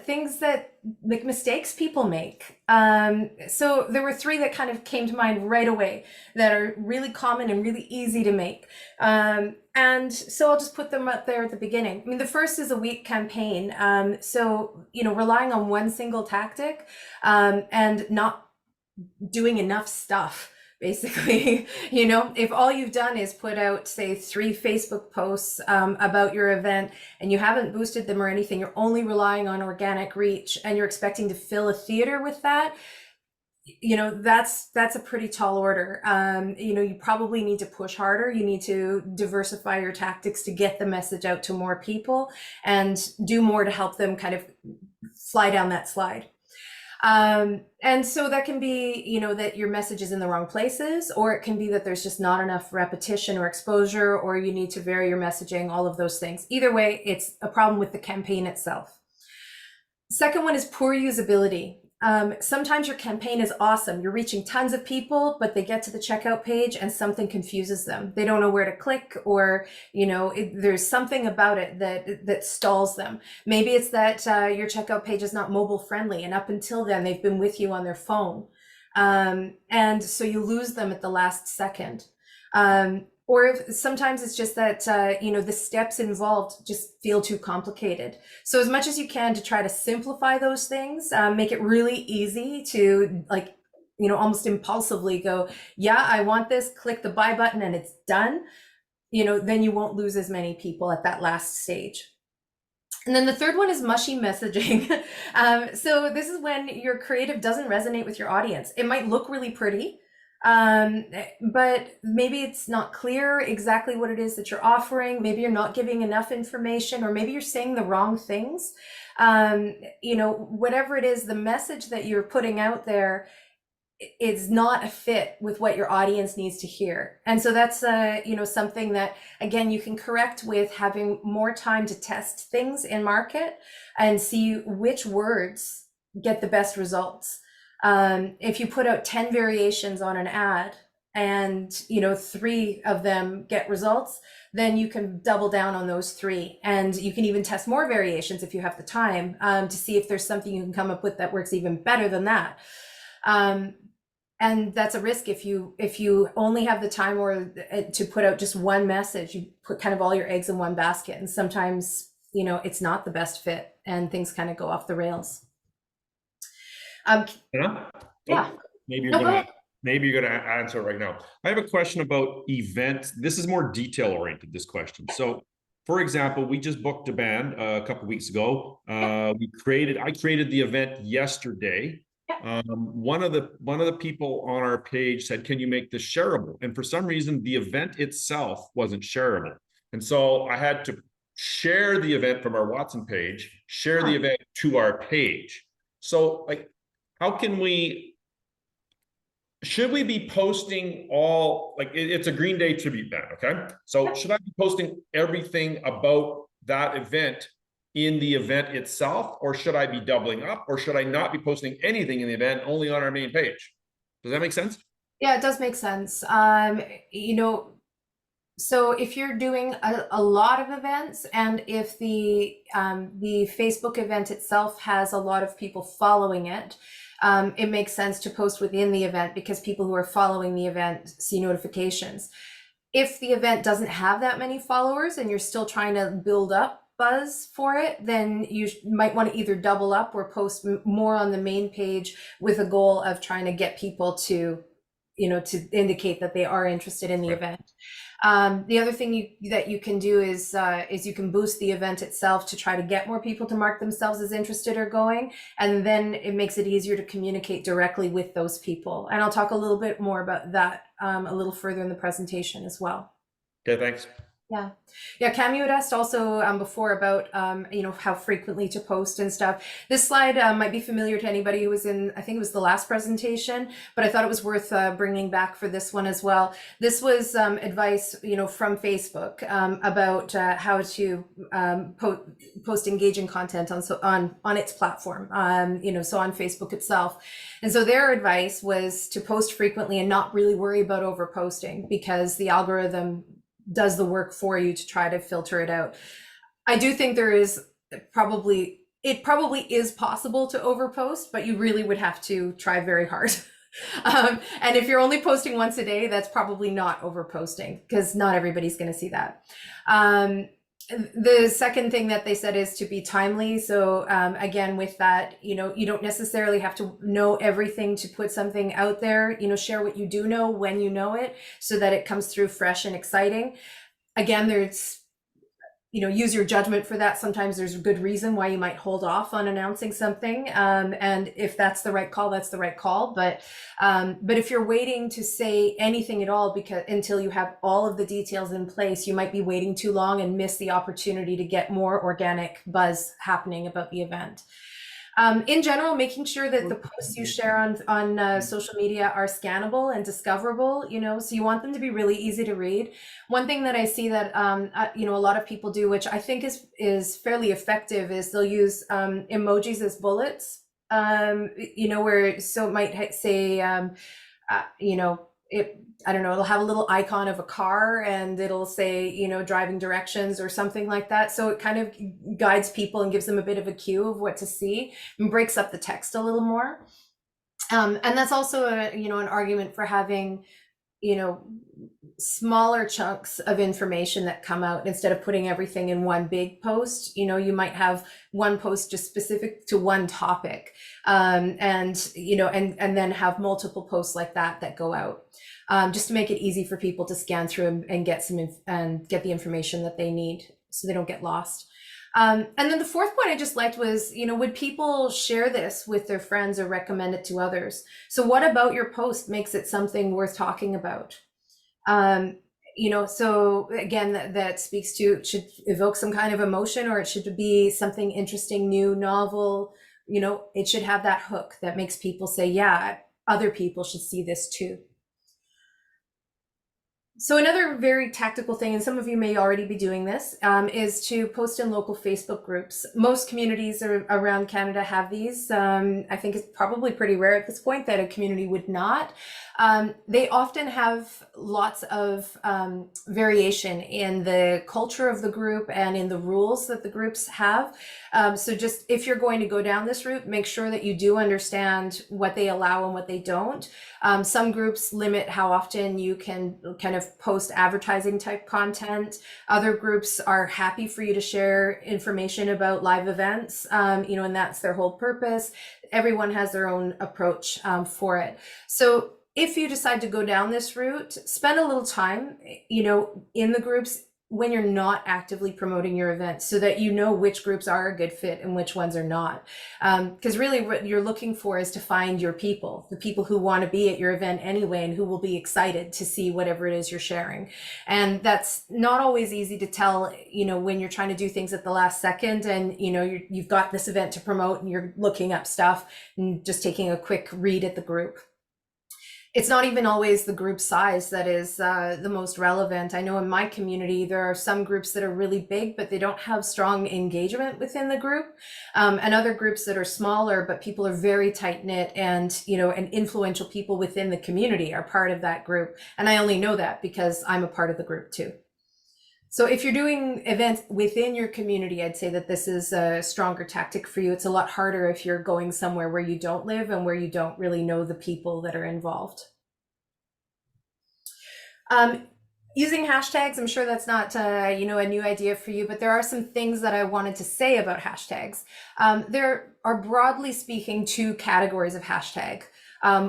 things that, like, mistakes people make. So there were three that kind of came to mind right away that are really common and really easy to make. And so I'll just put them up there at the beginning. I mean, the first is a weak campaign. So, you know, relying on one single tactic and not doing enough stuff. Basically, you know, if all you've done is put out, say, 3 Facebook posts about your event, and you haven't boosted them or anything, you're only relying on organic reach, and you're expecting to fill a theater with that, you know, that's a pretty tall order. You know, you probably need to push harder. You need to diversify your tactics to get the message out to more people, and do more to help them kind of fly down that slide. And so that can be, you know, that your message is in the wrong places, or it can be that there's just not enough repetition or exposure, or you need to vary your messaging, all of those things. Either way, it's a problem with the campaign itself. Second one is poor usability. Sometimes your campaign is awesome. You're reaching tons of people, but they get to the checkout page and something confuses them. They don't know where to click, or, you know, there's something about it that stalls them. Maybe it's that your checkout page is not mobile friendly, and up until then they've been with you on their phone. And so you lose them at the last second. Or if sometimes it's just that, you know, the steps involved just feel too complicated. So as much as you can to try to simplify those things, make it really easy to, like, you know, almost impulsively go, yeah, I want this, click the buy button and it's done. You know, then you won't lose as many people at that last stage. And then the third one is mushy messaging. So this is when your creative doesn't resonate with your audience. It might look really pretty, but maybe it's not clear exactly what it is that you're offering. Maybe you're not giving enough information, or maybe you're saying the wrong things. You know, whatever it is, the message that you're putting out there is not a fit with what your audience needs to hear. And so that's, you know, something that, again, you can correct with having more time to test things in market and see which words get the best results. If you put out 10 variations on an ad and, you know, 3 of them get results, then you can double down on those 3. And you can even test more variations if you have the time, to see if there's something you can come up with that works even better than that. And that's a risk if you only have the time or to put out just one message. You put kind of all your eggs in one basket, and sometimes, you know, it's not the best fit and things kind of go off the rails. Yeah. Maybe you're gonna answer right now. I have a question about events. This is more detail oriented, this question. So, for example, we just booked a band a couple of weeks ago. I created the event yesterday. One of the people on our page said, can you make this shareable? And for some reason, the event itself wasn't shareable. And so I had to share the event from our Watson page, share the event to our page. So like, how can we, should we be posting all, like it's a Green Day tribute band, okay? So should I be posting everything about that event in the event itself, or should I be doubling up, or should I not be posting anything in the event, only on our main page? Does that make sense? Yeah, it does make sense. You know, so if you're doing a lot of events, and if the Facebook event itself has a lot of people following it, it makes sense to post within the event because people who are following the event see notifications. If the event doesn't have that many followers and you're still trying to build up buzz for it, then you might want to either double up or post more on the main page with a goal of trying to get people to, you know, to indicate that they are interested in the event. The other thing that you can do is you can boost the event itself to try to get more people to mark themselves as interested or going, and then it makes it easier to communicate directly with those people. And I'll talk a little bit more about that a little further in the presentation as well. Okay, thanks. Yeah, Cam, you had asked also before about you know, how frequently to post and stuff. This slide might be familiar to anybody who was in, I think it was the last presentation, but I thought it was worth bringing back for this one as well. This was advice, you know, from Facebook about how to post engaging content on its platform, you know, so on Facebook itself. And so their advice was to post frequently and not really worry about overposting, because the algorithm does the work for you to try to filter it out. I do think there is it probably is possible to overpost, but you really would have to try very hard. And if you're only posting once a day, that's probably not overposting, because not everybody's going to see that. The second thing that they said is to be timely. So again, with that, you know, you don't necessarily have to know everything to put something out there. You know, share what you do know when you know it, so that it comes through fresh and exciting. Again, there's, you know, use your judgment for that. Sometimes there's a good reason why you might hold off on announcing something. And if that's the right call, that's the right call. But if you're waiting to say anything at all until you have all of the details in place, you might be waiting too long and miss the opportunity to get more organic buzz happening about the event. In general, making sure that the posts you share on social media are scannable and discoverable, you know, so you want them to be really easy to read. One thing that I see that, you know, a lot of people do, which I think is fairly effective, is they'll use emojis as bullets, you know, where, so it might say, you know, I don't know, it'll have a little icon of a car and it'll say, you know, driving directions or something like that. So it kind of guides people and gives them a bit of a cue of what to see and breaks up the text a little more. And that's also you know, an argument for having, you know, smaller chunks of information that come out instead of putting everything in one big post. You know, you might have one post just specific to one topic, and you know, and then have multiple posts like that go out, just to make it easy for people to scan through and get get the information that they need, so they don't get lost. And then the fourth point I just liked was, you know, would people share this with their friends or recommend it to others? So what about your post makes it something worth talking about? You know, so again, that speaks to, it should evoke some kind of emotion, or it should be something interesting, new, novel. You know, it should have that hook that makes people say, yeah, other people should see this too. So another very tactical thing, and some of you may already be doing this, is to post in local Facebook groups. Most communities around Canada have these. I think it's probably pretty rare at this point that a community would not. They often have lots of variation in the culture of the group and in the rules that the groups have. So just, if you're going to go down this route, make sure that you do understand what they allow and what they don't. Some groups limit how often you can kind of post advertising type content. Other groups are happy for you to share information about live events, you know, and that's their whole purpose. Everyone has their own approach for it. So if you decide to go down this route, spend a little time, you know, in the groups, when you're not actively promoting your event, so that you know which groups are a good fit and which ones are not. Because really what you're looking for is to find your people, the people who want to be at your event anyway, and who will be excited to see whatever it is you're sharing. And that's not always easy to tell, when you're trying to do things at the last second, and you've got this event to promote and you're looking up stuff and just taking a quick read at the group. It's not even always the group size that is the most relevant. I know in my community, there are some groups that are really big, but they don't have strong engagement within the group. And other groups that are smaller, but people are very tight knit, and, and influential people within the community are part of that group. And I only know that because I'm a part of the group too. So if you're doing events within your community, I'd say that this is a stronger tactic for you. It's a lot harder if you're going somewhere where you don't live and where you don't really know the people that are involved. Using hashtags, I'm sure that's not a new idea for you, but there are some things that I wanted to say about hashtags. There are, broadly speaking, two categories of hashtag.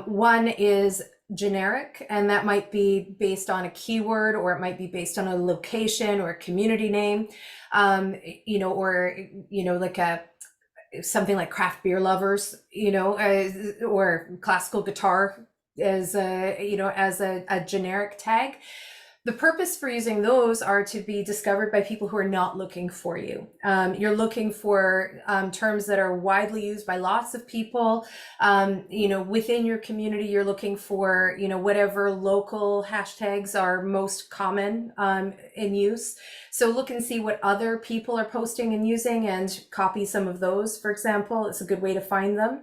One is generic, and that might be based on a keyword, or it might be based on a location or a community name, like something like craft beer lovers, or classical guitar as a generic tag. The purpose for using those are to be discovered by people who are not looking for you. You're looking for terms that are widely used by lots of people. Within your community, you're looking for, whatever local hashtags are most common in use. So look and see what other people are posting and using, and copy some of those, for example. It's a good way to find them.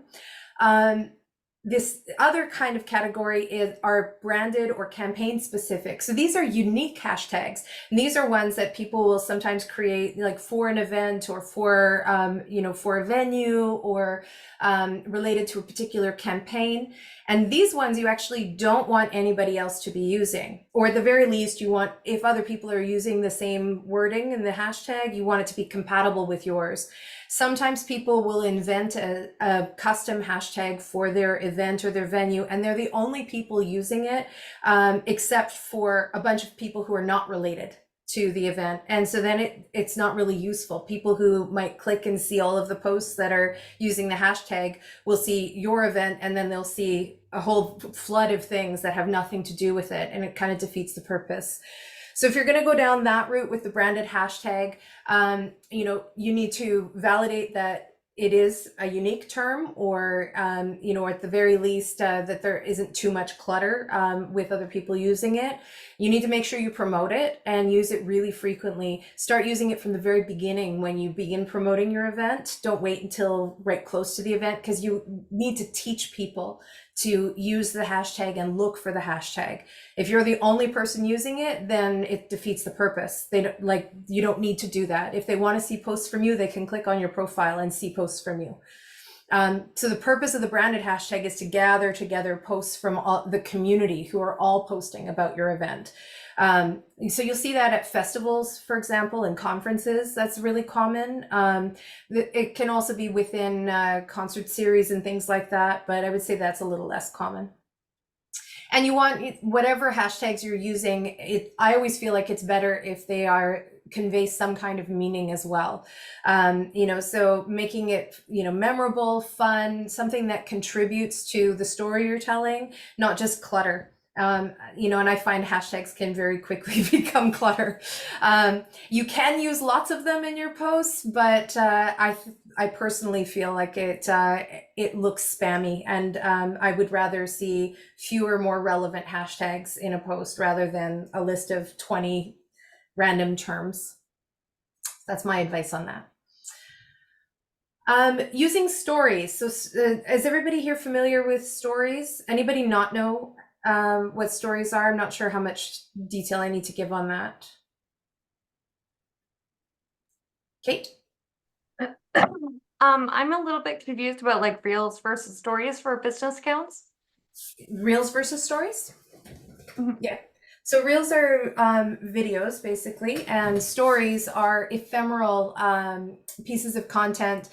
This other kind of category are branded or campaign specific. So these are unique hashtags. And these are ones that people will sometimes create, like for an event, or for a venue, or related to a particular campaign. And these ones you actually don't want anybody else to be using, or at the very least, you want, if other people are using the same wording in the hashtag, you want it to be compatible with yours. Sometimes people will invent a custom hashtag for their event or their venue, and they're the only people using it, except for a bunch of people who are not related to the event. And so then it's not really useful. People who might click and see all of the posts that are using the hashtag will see your event, and then they'll see a whole flood of things that have nothing to do with it, and it kind of defeats the purpose. So if you're going to go down that route with the branded hashtag, you need to validate that it is a unique term, or, at the very least, that there isn't too much clutter with other people using it. You need to make sure you promote it and use it really frequently. Start using it from the very beginning when you begin promoting your event. Don't wait until right close to the event, because you need to teach people to use the hashtag and look for the hashtag. If you're the only person using it, then it defeats the purpose. You don't need to do that. If they want to see posts from you, they can click on your profile and see posts from you. So the purpose of the branded hashtag is to gather together posts from all the community who are all posting about your event. So you'll see that at festivals, for example, and conferences. That's really common. It can also be within concert series and things like that, but I would say that's a little less common. And you want whatever hashtags you're using. I always feel like it's better if they convey some kind of meaning as well. So making it, memorable, fun, something that contributes to the story you're telling, not just clutter. And I find hashtags can very quickly become clutter. You can use lots of them in your posts, but I personally feel like it looks spammy, and I would rather see fewer, more relevant hashtags in a post rather than a list of 20 random terms. That's my advice on that. Using stories. So is everybody here familiar with stories? Anybody not know what stories are? I'm not sure how much detail I need to give on that. Kate? I'm a little bit confused about like reels versus stories for business accounts. Reels versus stories? Mm-hmm. Yeah. So reels are videos basically, and stories are ephemeral pieces of content.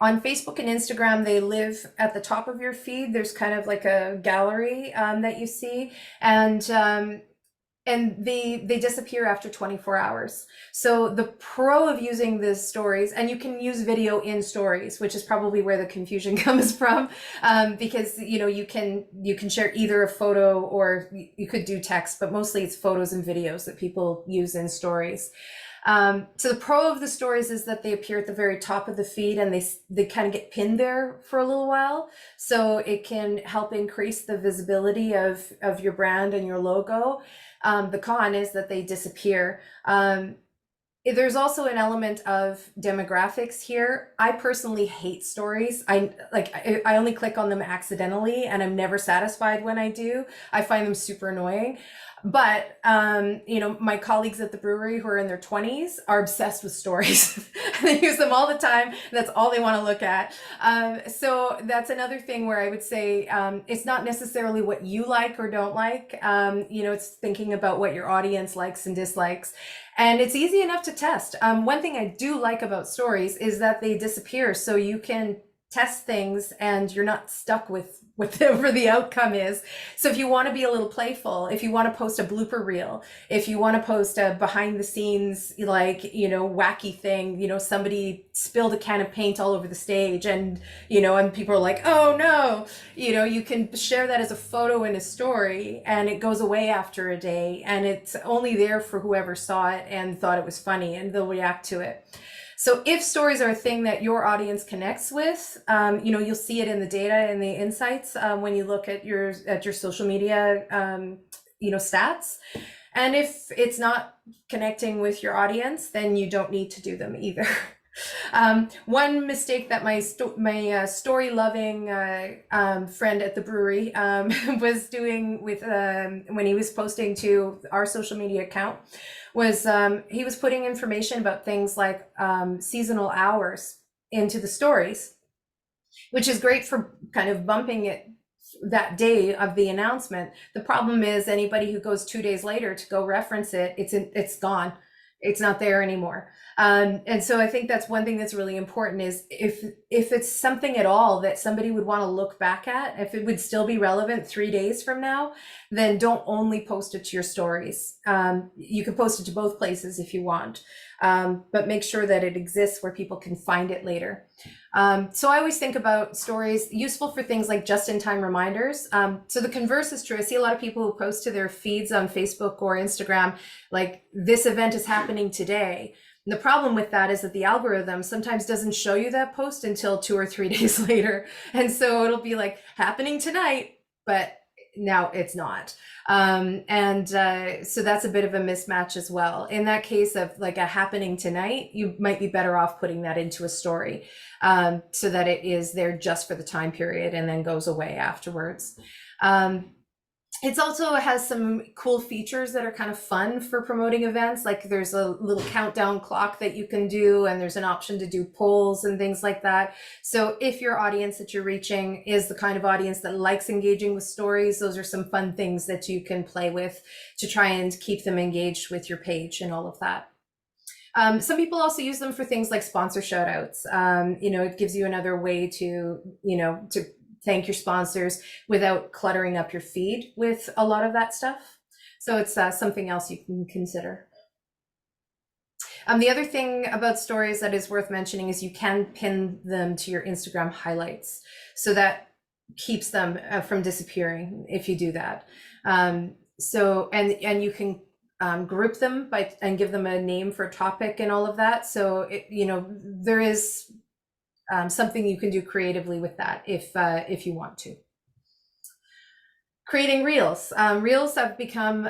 On Facebook and Instagram, they live at the top of your feed. There's kind of like a gallery that you see. And and they disappear after 24 hours. So the pro of using the stories, and you can use video in stories, which is probably where the confusion comes from, because you can share either a photo or you could do text, but mostly it's photos and videos that people use in stories. So the pro of the stories is that they appear at the very top of the feed, and they kind of get pinned there for a little while. So it can help increase the visibility of your brand and your logo. The con is that they disappear. There's also an element of demographics here. I personally hate stories. I only click on them accidentally, and I'm never satisfied when I do. I find them super annoying. But my colleagues at the brewery who are in their 20s are obsessed with stories. They use them all the time. That's all they want to look at. So that's another thing where I would say it's not necessarily what you like or don't like. It's thinking about what your audience likes and dislikes. And it's easy enough to test. One thing I do like about stories is that they disappear, so you can test things and you're not stuck with whatever the outcome is. So if you want to be a little playful, if you want to post a blooper reel, if you want to post a behind the scenes, wacky thing, somebody spilled a can of paint all over the stage and people are like, oh no, you can share that as a photo in a story, and it goes away after a day, and it's only there for whoever saw it and thought it was funny, and they'll react to it. So if stories are a thing that your audience connects with, you'll see it in the data and the insights when you look at your social media, stats. And if it's not connecting with your audience, then you don't need to do them either. One mistake that my story loving friend at the brewery was doing with when he was posting to our social media account was he was putting information about things like seasonal hours into the stories, which is great for kind of bumping it that day of the announcement. The problem is anybody who goes 2 days later to go reference it, it's gone. It's not there anymore. And so I think that's one thing that's really important is if it's something at all that somebody would want to look back at, if it would still be relevant 3 days from now, then don't only post it to your stories. You can post it to both places if you want, but make sure that it exists where people can find it later. So I always think about stories useful for things like just-in-time reminders. So the converse is true. I see a lot of people who post to their feeds on Facebook or Instagram, like this event is happening today. And the problem with that is that the algorithm sometimes doesn't show you that post until 2 or 3 days later. And so it'll be like happening tonight, but now it's not. So that's a bit of a mismatch as well. In that case of like a happening tonight, you might be better off putting that into a story so that it is there just for the time period and then goes away afterwards. It also has some cool features that are kind of fun for promoting events. Like there's a little countdown clock that you can do, and there's an option to do polls and things like that. So if your audience that you're reaching is the kind of audience that likes engaging with stories, those are some fun things that you can play with to try and keep them engaged with your page and all of that. Some people also use them for things like sponsor shout outs. It gives you another way to thank your sponsors without cluttering up your feed with a lot of that stuff. So it's something else you can consider. The other thing about stories that is worth mentioning is you can pin them to your Instagram highlights. So that keeps them from disappearing if you do that. And you can group them and give them a name for a topic and all of that. So there is something you can do creatively with that if you want to. Creating reels. Reels have become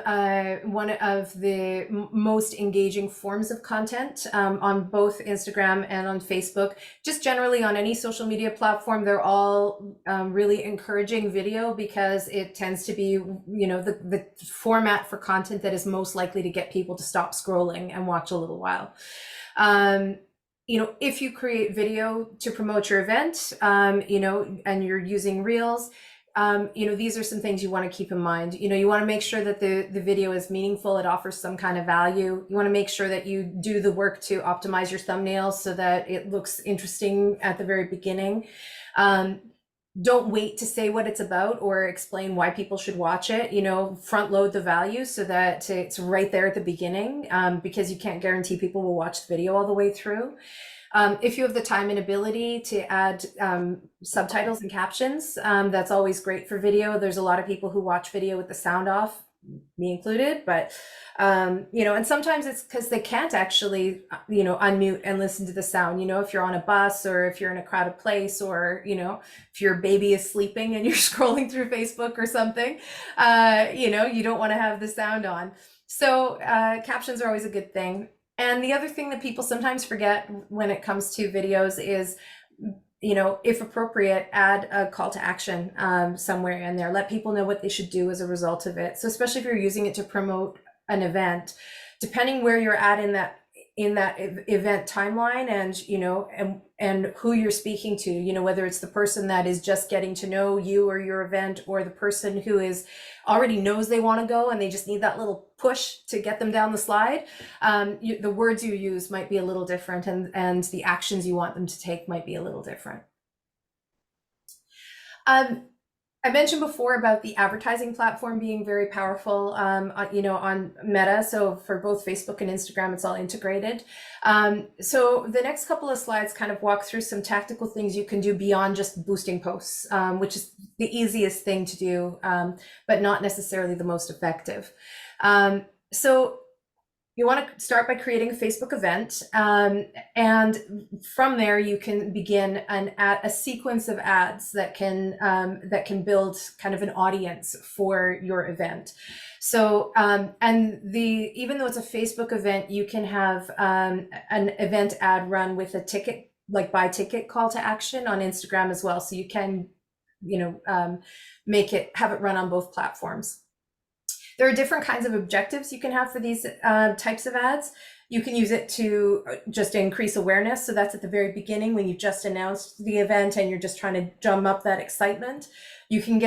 one of the most engaging forms of content on both Instagram and on Facebook. Just generally on any social media platform, they're all really encouraging video because it tends to be, the format for content that is most likely to get people to stop scrolling and watch a little while. If you create video to promote your event, and you're using reels, these are some things you want to keep in mind. You want to make sure that the video is meaningful. It offers some kind of value. You want to make sure that you do the work to optimize your thumbnails so that it looks interesting at the very beginning. don't wait to say what it's about or explain why people should watch it. You know, front load the value so that it's right there at the beginning, because you can't guarantee people will watch the video all the way through. If you have the time and ability to add subtitles and captions, that's always great for video. There's a lot of people who watch video with the sound off, me included, but you know, and sometimes it's because they can't actually, you know, unmute and listen to the sound. You know, if you're on a bus or if you're in a crowded place, or, you know, if your baby is sleeping and you're scrolling through Facebook or something, you know, you don't want to have the sound on. So captions are always a good thing. And the other thing that people sometimes forget when it comes to videos is, you know, if appropriate, add a call to action somewhere in there. Let people know what they should do as a result of it. So especially if you're using it to promote an event, depending where you're at in that event timeline, and, you know, and who you're speaking to, you know, whether it's the person that is just getting to know you or your event, or the person who is already knows they want to go and they just need that little push to get them down the slide. The words you use might be a little different, and the actions you want them to take might be a little different. I mentioned before about the advertising platform being very powerful, you know, on Meta. So for both Facebook and Instagram, it's all integrated. So the next couple of slides kind of walk through some tactical things you can do beyond just boosting posts, which is the easiest thing to do, but not necessarily the most effective. So you want to start by creating a Facebook event, and from there you can begin a sequence of ads that can build kind of an audience for your event. So even though it's a Facebook event, you can have an event ad run with a ticket, like buy ticket call to action on Instagram as well. So you can, you know, have it run on both platforms. There are different kinds of objectives you can have for these types of ads. You can use it to just increase awareness. So that's at the very beginning when you just announced the event and you're just trying to drum up that excitement. You can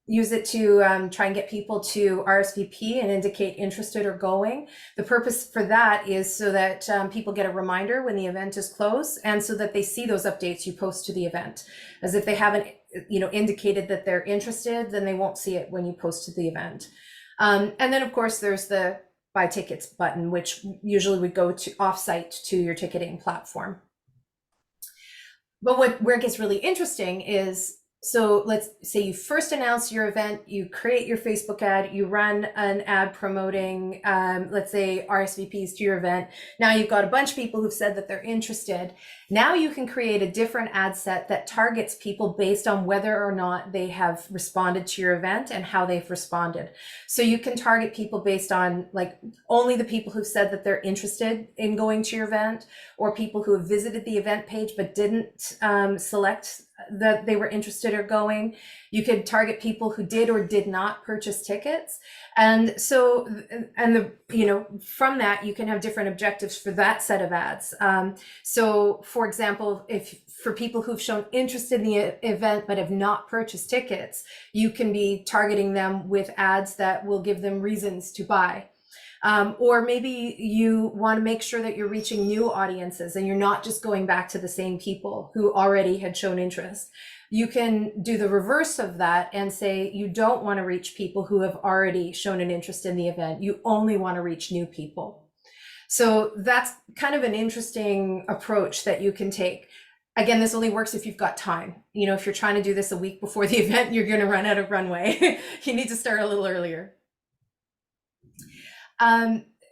use it to try and get people to RSVP and indicate interested or going. The purpose for that is so that people get a reminder when the event is closed, and so that they see those updates you post to the event. As if they haven't, you know, indicated that they're interested, then they won't see it when you post to the event. And then of course there's the buy tickets button, which usually would go to offsite to your ticketing platform. But where it gets really interesting is, so let's say you first announce your event, you create your Facebook ad, you run an ad promoting, let's say RSVPs to your event. Now you've got a bunch of people who've said that they're interested. Now you can create a different ad set that targets people based on whether or not they have responded to your event and how they've responded. So you can target people based on like only the people who've said that they're interested in going to your event, or people who have visited the event page but didn't select that they were interested or going. You could target people who did or did not purchase tickets. And so, you know, from that, you can have different objectives for that set of ads. So for example, for people who've shown interest in the event but have not purchased tickets, you can be targeting them with ads that will give them reasons to buy. Or maybe you want to make sure that you're reaching new audiences and you're not just going back to the same people who already had shown interest. You can do the reverse of that and say you don't want to reach people who have already shown an interest in the event. You only want to reach new people. So that's kind of an interesting approach that you can take. Again, this only works if you've got time. You know, if you're trying to do this a week before the event, you're going to run out of runway. You need to start a little earlier.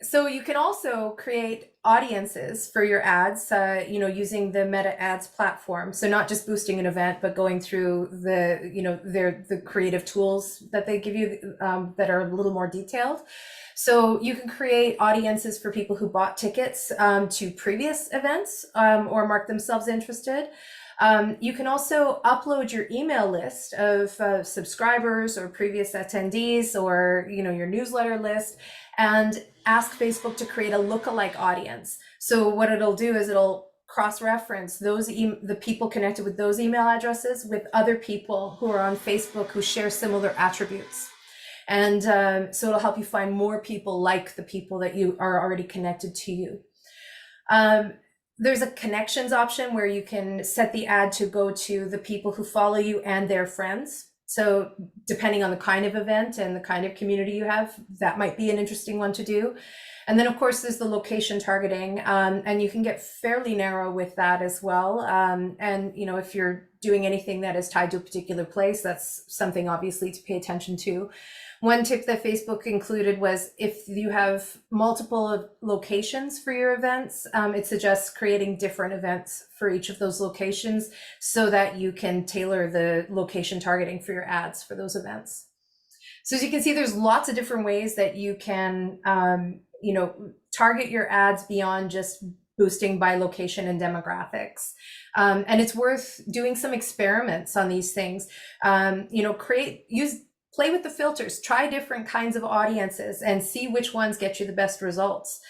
So you can also create audiences for your ads, you know, using the Meta Ads platform. So not just boosting an event, but going through the, you know, the creative tools that they give you that are a little more detailed. So you can create audiences for people who bought tickets to previous events or mark themselves interested. You can also upload your email list of subscribers or previous attendees, or, you know, your newsletter list, and ask Facebook to create a lookalike audience. So what it'll do is it'll cross-reference the people connected with those email addresses with other people who are on Facebook who share similar attributes. And so it'll help you find more people like the people that you are already connected to you. there's a connections option where you can set the ad to go to the people who follow you and their friends. So depending on the kind of event and the kind of community you have, that might be an interesting one to do. And then of course there's the location targeting, and you can get fairly narrow with that as well. And you know, if you're doing anything that is tied to a particular place, that's something obviously to pay attention to. One tip that Facebook included was if you have multiple locations for your events, it suggests creating different events for each of those locations so that you can tailor the location targeting for your ads for those events. So as you can see, there's lots of different ways that you can, you know, target your ads beyond just boosting by location and demographics. And it's worth doing some experiments on these things. You know, play with the filters, try different kinds of audiences and see which ones get you the best results.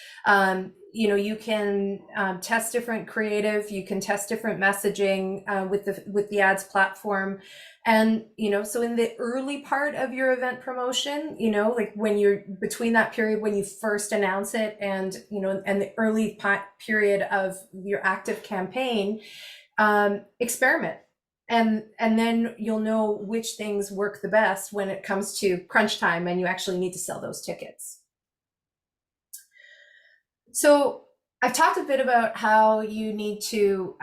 You know, you can test different creative, you can test different messaging with the ads platform. And, you know, so in the early part of your event promotion, you know, like when you're between that period when you first announce it and, you know, and the early period of your active campaign, experiment. And then you'll know which things work the best when it comes to crunch time and you actually need to sell those tickets. So I've talked a bit about how you need to,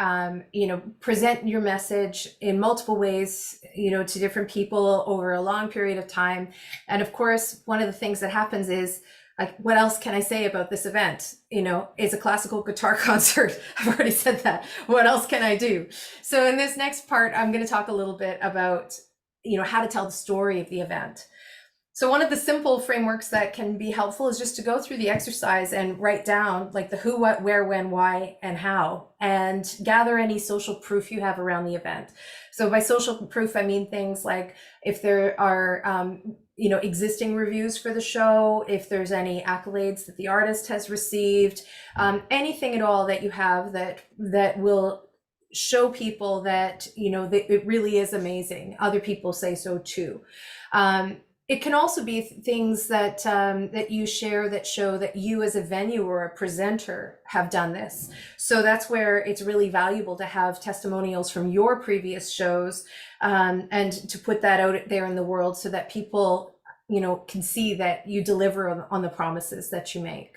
you know, present your message in multiple ways, you know, to different people over a long period of time. And of course, one of the things that happens is, like, what else can I say about this event? You know, it's a classical guitar concert. I've already said that. What else can I do? So in this next part, I'm going to talk a little bit about, you know, how to tell the story of the event. So one of the simple frameworks that can be helpful is just to go through the exercise and write down like the who, what, where, when, why, and how, and gather any social proof you have around the event. So by social proof, I mean things like if there are, you know, existing reviews for the show, if there's any accolades that the artist has received, anything at all that you have that will show people that, you know, that it really is amazing. Other people say so too. It can also be things that that you share that show that you as a venue or a presenter have done this. So that's where it's really valuable to have testimonials from your previous shows, and to put that out there in the world so that people, you know, can see that you deliver on the promises that you make.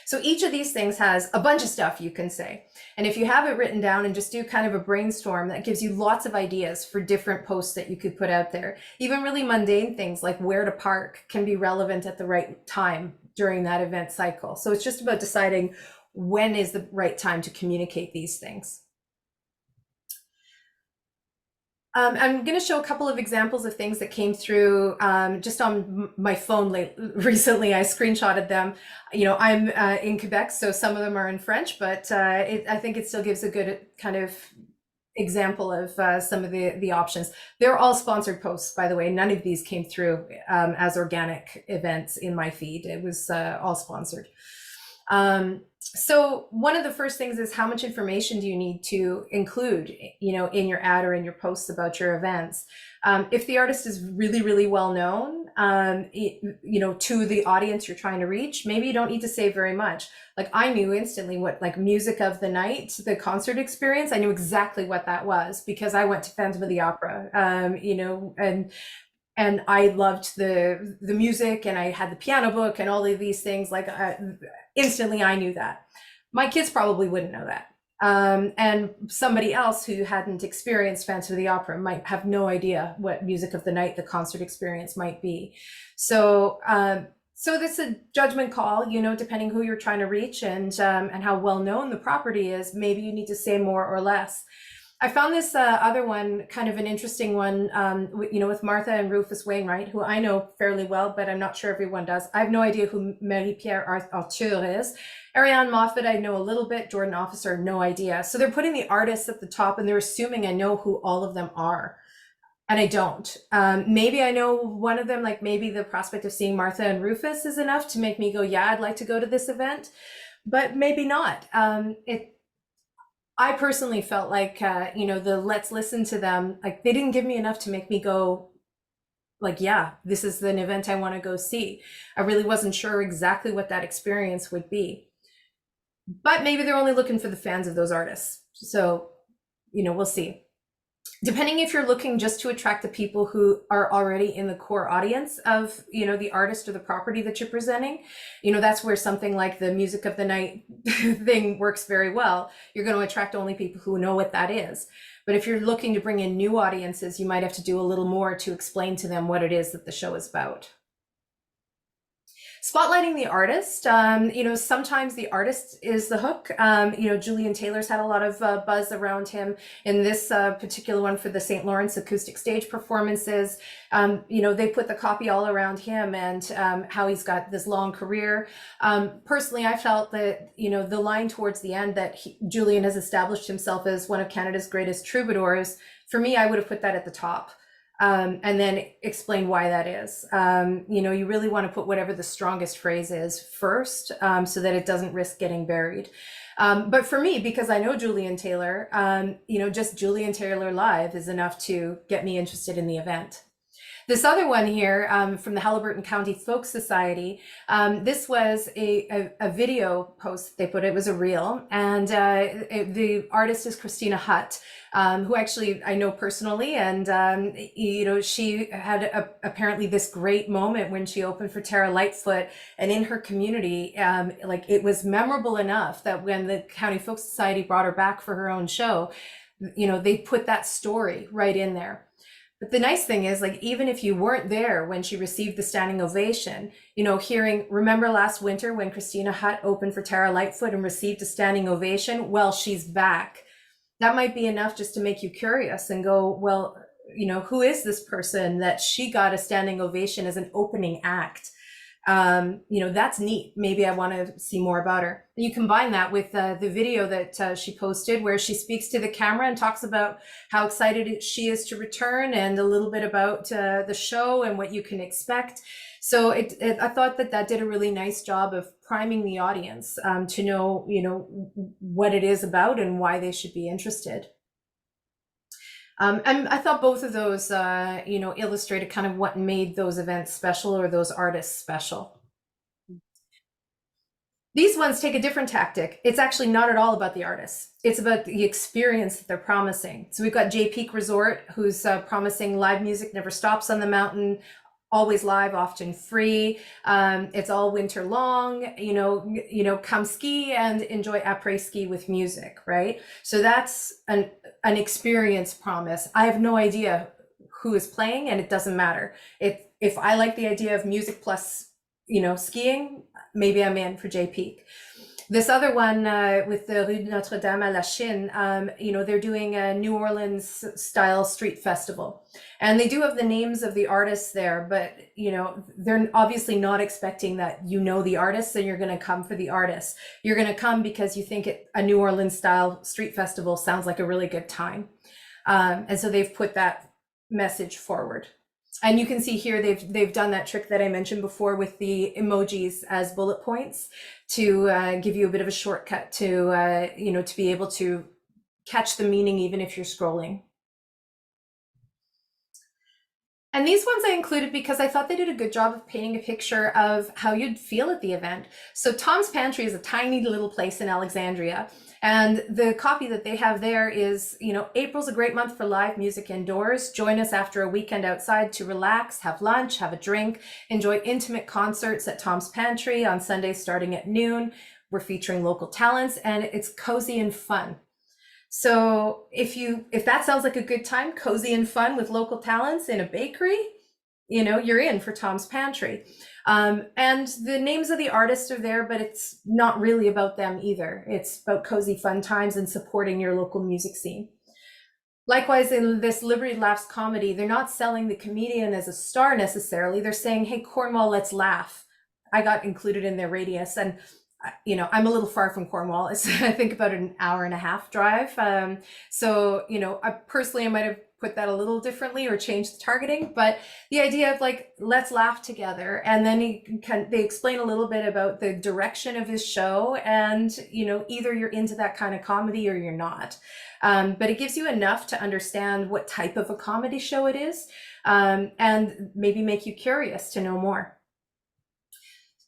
So each of these things has a bunch of stuff you can say. And if you have it written down and just do kind of a brainstorm, that gives you lots of ideas for different posts that you could put out there. Even really mundane things like where to park can be relevant at the right time during that event cycle. So it's just about deciding when is the right time to communicate these things. I'm going to show a couple of examples of things that came through just on my phone recently. I screenshotted them. You know, I'm in Quebec, so some of them are in French, but I think it still gives a good kind of example of some of the options. They're all sponsored posts, by the way. None of these came through as organic events in my feed. It was all sponsored. So one of the first things is how much information do you need to include, you know, in your ad or in your posts about your events? If the artist is really, really well known, you know, to the audience you're trying to reach, maybe you don't need to say very much. Like I knew instantly what, like, music of the night, the concert experience, I knew exactly what that was because I went to Phantom of the Opera, you know, and I loved the music and I had the piano book and all of these things. Like instantly I knew that. My kids probably wouldn't know that. And somebody else who hadn't experienced Phantom of the Opera might have no idea what music of the night, the concert experience might be. So so that's a judgment call, you know, depending who you're trying to reach and how well known the property is. Maybe you need to say more or less. I found this other one kind of an interesting one, you know, with Martha and Rufus Wainwright, who I know fairly well, but I'm not sure everyone does. I have no idea who Marie-Pierre Arthur is. Ariane Moffat, I know a little bit. Jordan Officer, no idea. So they're putting the artists at the top and they're assuming I know who all of them are. And I don't. Maybe I know one of them, like maybe the prospect of seeing Martha and Rufus is enough to make me go, yeah, I'd like to go to this event, but maybe not. I personally felt like, you know, the let's listen to them, like they didn't give me enough to make me go like, yeah, this is an event I want to go see. I really wasn't sure exactly what that experience would be. but maybe they're only looking for the fans of those artists. So, we'll see. Depending if you're looking just to attract the people who are already in the core audience of, the artist or the property that you're presenting, that's where something like the music of the night thing works very well. You're going to attract only people who know what that is. But if you're looking to bring in new audiences, you might have to do a little more to explain to them what it is that the show is about. Spotlighting the artist, sometimes the artist is the hook. Julian Taylor's had a lot of buzz around him in this particular one for the St. Lawrence acoustic stage performances. They put the copy all around him and how he's got this long career. Personally, I felt that, the line towards the end that Julian has established himself as one of Canada's greatest troubadours, for me, I would have put that at the top. And then explain why that is. You really want to put whatever the strongest phrase is first, so that it doesn't risk getting buried. But for me, because I know Julian Taylor, just Julian Taylor live is enough to get me interested in the event. This other one here from the Haliburton County Folk Society, this was a video post they put. It was a reel, and the artist is Christina Hutt, who actually I know personally, and she had apparently this great moment when she opened for Tara Lightfoot, and in her community, it was memorable enough that when the County Folk Society brought her back for her own show, they put that story right in there. But the nice thing is, even if you weren't there when she received the standing ovation, remember last winter when Christina Hutt opened for Tara Lightfoot and received a standing ovation? Well, she's back. That might be enough just to make you curious and go, well, who is this person that she got a standing ovation as an opening act? That's neat. Maybe I want to see more about her. And you combine that with the video that she posted where she speaks to the camera and talks about how excited she is to return and a little bit about the show and what you can expect. So I thought that did a really nice job of priming the audience to know, what it is about and why they should be interested. And I thought both of those, illustrated kind of what made those events special or those artists special. These ones take a different tactic. It's actually not at all about the artists. It's about the experience that they're promising. So we've got Jay Peak Resort, who's promising live music never stops on the mountain, always live, often free. It's all winter long, come ski and enjoy après ski with music, right? So that's an experience promise. I have no idea who is playing, and it doesn't matter. If I like the idea of music plus, skiing, maybe I'm in for Jay Peak. This other one with the Rue de Notre-Dame à la Chine, they're doing a New Orleans style street festival. And they do have the names of the artists there, but, they're obviously not expecting that the artists and you're going to come for the artists. You're going to come because you think a New Orleans style street festival sounds like a really good time. And so they've put that message forward. And you can see here they've done that trick that I mentioned before with the emojis as bullet points to give you a bit of a shortcut to to be able to catch the meaning even if you're scrolling. And these ones I included because I thought they did a good job of painting a picture of how you'd feel at the event. So Tom's Pantry is a tiny little place in Alexandria. And the copy that they have there is, April's a great month for live music indoors. Join us after a weekend outside to relax, have lunch, have a drink, enjoy intimate concerts at Tom's Pantry on Sundays starting at noon. We're featuring local talents and it's cozy and fun. So if that sounds like a good time, cozy and fun with local talents in a bakery, you're in for Tom's Pantry. And the names of the artists are there, but it's not really about them either. It's about cozy fun times and supporting your local music scene. Likewise, in this Liberty Laughs comedy, they're not selling the comedian as a star necessarily. They're saying, hey, Cornwall, let's laugh. I got included in their radius. And I'm a little far from Cornwall. It's, I think, about an hour and a half drive. So, I might have put that a little differently or changed the targeting, but the idea of let's laugh together. And then they explain a little bit about the direction of his show and, either you're into that kind of comedy or you're not. But it gives you enough to understand what type of a comedy show it is, and maybe make you curious to know more.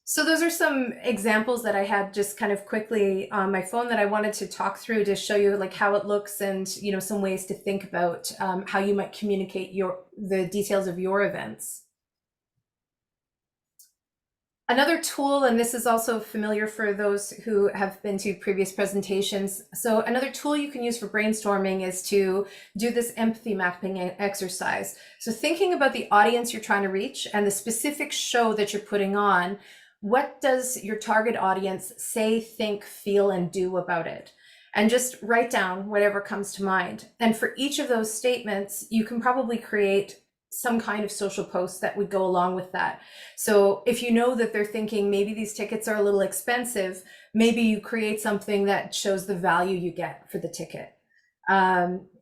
So those are some examples that I had just kind of quickly on my phone that I wanted to talk through to show you like how it looks and, you know, some ways to think about how you might communicate the details of your events. Another tool, and this is also familiar for those who have been to previous presentations. So another tool you can use for brainstorming is to do this empathy mapping exercise. So thinking about the audience you're trying to reach and the specific show that you're putting on, what does your target audience say, think, feel, and do about it? And just write down whatever comes to mind. And for each of those statements, you can probably create some kind of social post that would go along with that. So if you know that they're thinking maybe these tickets are a little expensive, maybe you create something that shows the value you get for the ticket.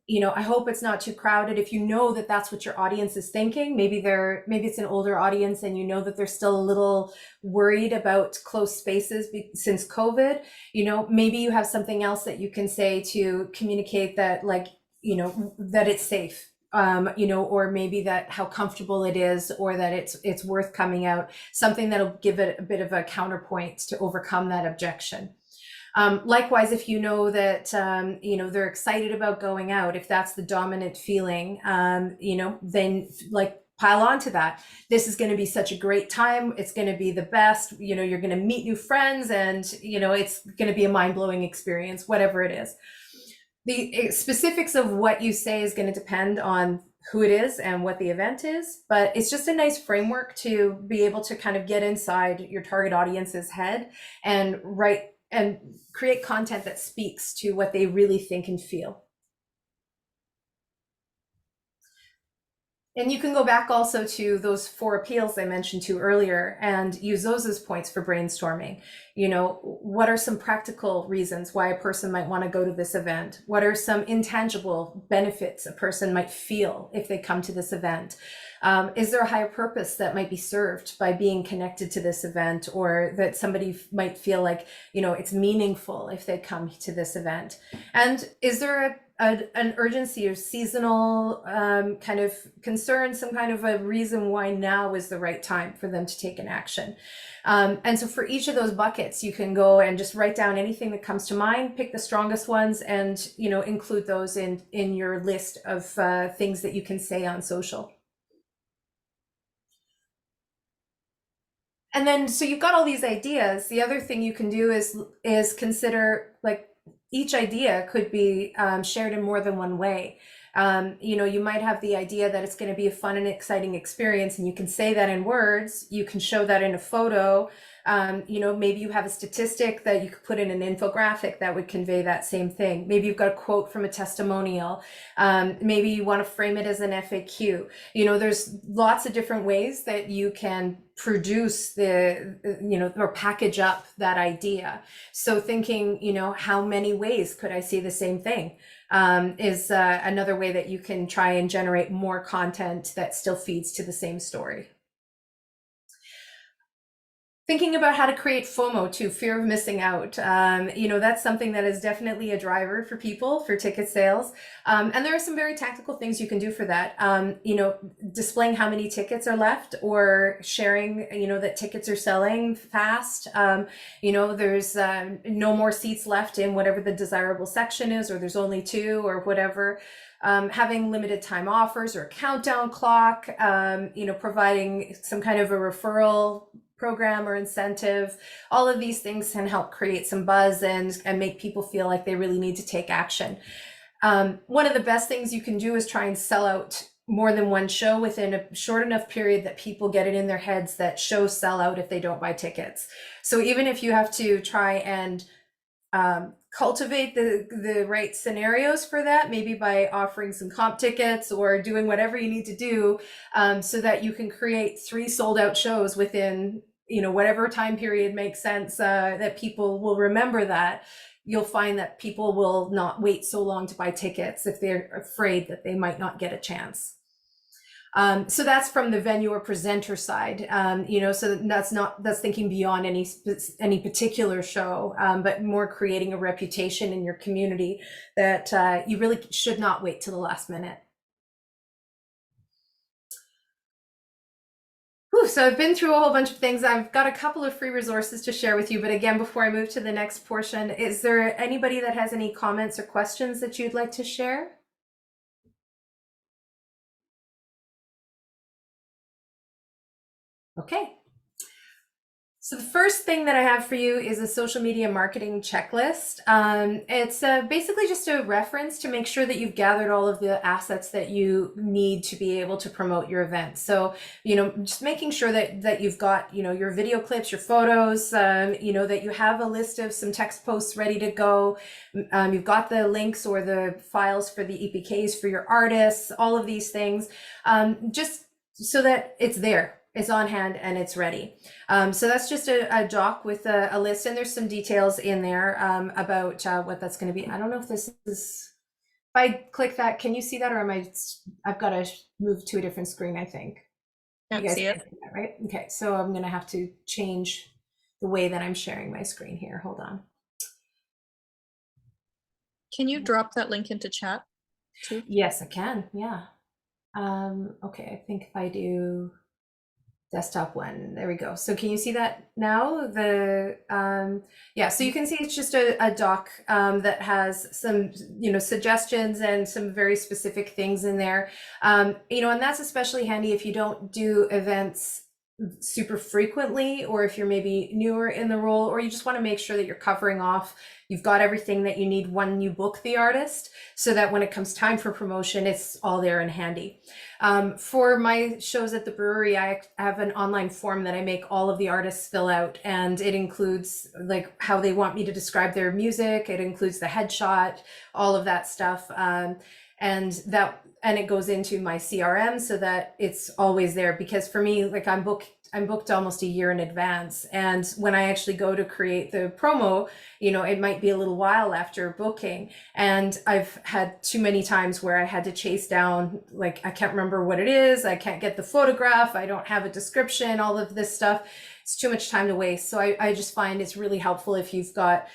You know, I hope it's not too crowded. If you know that that's what your audience is thinking, maybe it's an older audience and you know that they're still a little worried about close spaces since COVID, you know, maybe you have something else that you can say to communicate that, like, you know, that it's safe. You know, or maybe that how comfortable it is, or that it's worth coming out, something that'll give it a bit of a counterpoint to overcome that objection. Likewise, if you know that, you know, they're excited about going out, if that's the dominant feeling, you know, then like pile on to that. This is going to be such a great time. It's going to be the best, you know, you're going to meet new friends and, you know, it's going to be a mind-blowing experience, whatever it is. The specifics of what you say is going to depend on who it is and what the event is, but it's just a nice framework to be able to kind of get inside your target audience's head and write and create content that speaks to what they really think and feel. And you can go back also to those 4 appeals I mentioned to earlier and use those as points for brainstorming. You know, what are some practical reasons why a person might want to go to this event? What are some intangible benefits a person might feel if they come to this event? Is there a higher purpose that might be served by being connected to this event, or that somebody might feel like, you know, it's meaningful if they come to this event? And is there an urgency or seasonal kind of concern, some kind of a reason why now is the right time for them to take an action? And so for each of those buckets, you can go and just write down anything that comes to mind, pick the strongest ones, and, you know, include those in your list of things that you can say on social. And then, so you've got all these ideas. The other thing you can do is consider, like, each idea could be shared in more than one way. You know, you might have the idea that it's going to be a fun and exciting experience, and you can say that in words. You can show that in a photo. You know, maybe you have a statistic that you could put in an infographic that would convey that same thing. Maybe you've got a quote from a testimonial. Maybe you want to frame it as an FAQ. You know, there's lots of different ways that you can produce you know, or package up that idea. So thinking, you know, how many ways could I see the same thing is another way that you can try and generate more content that still feeds to the same story. Thinking about how to create FOMO too, fear of missing out. You know, that's something that is definitely a driver for people for ticket sales. And there are some very tactical things you can do for that. You know, displaying how many tickets are left, or sharing, you know, that tickets are selling fast. You know, there's no more seats left in whatever the desirable section is, or there's only 2 or whatever. Having limited time offers or a countdown clock, you know, providing some kind of a referral program or incentive. All of these things can help create some buzz and make people feel like they really need to take action. One of the best things you can do is try and sell out more than one show within a short enough period that people get it in their heads that shows sell out if they don't buy tickets. So even if you have to try and cultivate the right scenarios for that, maybe by offering some comp tickets or doing whatever you need to do, so that you can create 3 sold out shows within, you know, whatever time period makes sense, that people will remember that. You'll find that people will not wait so long to buy tickets if they're afraid that they might not get a chance. So that's from the venue or presenter side, you know, so that's thinking beyond any particular show, but more creating a reputation in your community that you really should not wait till the last minute. Whew, so I've been through a whole bunch of things. I've got a couple of free resources to share with you, but again, before I move to the next portion, is there anybody that has any comments or questions that you'd like to share? Okay. So the first thing that I have for you is a social media marketing checklist. It's basically just a reference to make sure that you've gathered all of the assets that you need to be able to promote your event. So, just making sure that you've got, your video clips, your photos, that you have a list of some text posts ready to go. You've got the links or the files for the EPKs for your artists, all of these things, just so that it's there. It's on hand and it's ready. So that's just a doc with a list, and there's some details in there about what that's going to be. I don't know if this is, if I click that, can you see that, or I've got to move to a different screen, I think. Can't You guys see can it. see that, right? Okay, so I'm going to have to change the way that I'm sharing my screen here. Hold on. Can you drop that link into chat too? Yes, I can. Yeah. Okay, I think if I do desktop one, there we go. So can you see that now? Yeah, so you can see it's just a doc that has some suggestions and some very specific things in there. And that's especially handy if you don't do events super frequently, or if you're maybe newer in the role, or you just want to make sure that you're covering off, you've got everything that you need when you book the artist, so that when it comes time for promotion, it's all there and handy. For my shows at the brewery, I have an online form that I make all of the artists fill out, and it includes like how they want me to describe their music. It includes the headshot, all of that stuff. And it goes into my CRM so that it's always there, because for me, like I'm booked almost a year in advance. And when I actually go to create the promo, it might be a little while after booking. And I've had too many times where I had to chase down, like, I can't remember what it is. I can't get the photograph. I don't have a description, all of this stuff. It's too much time to waste. So I just find it's really helpful if you've got,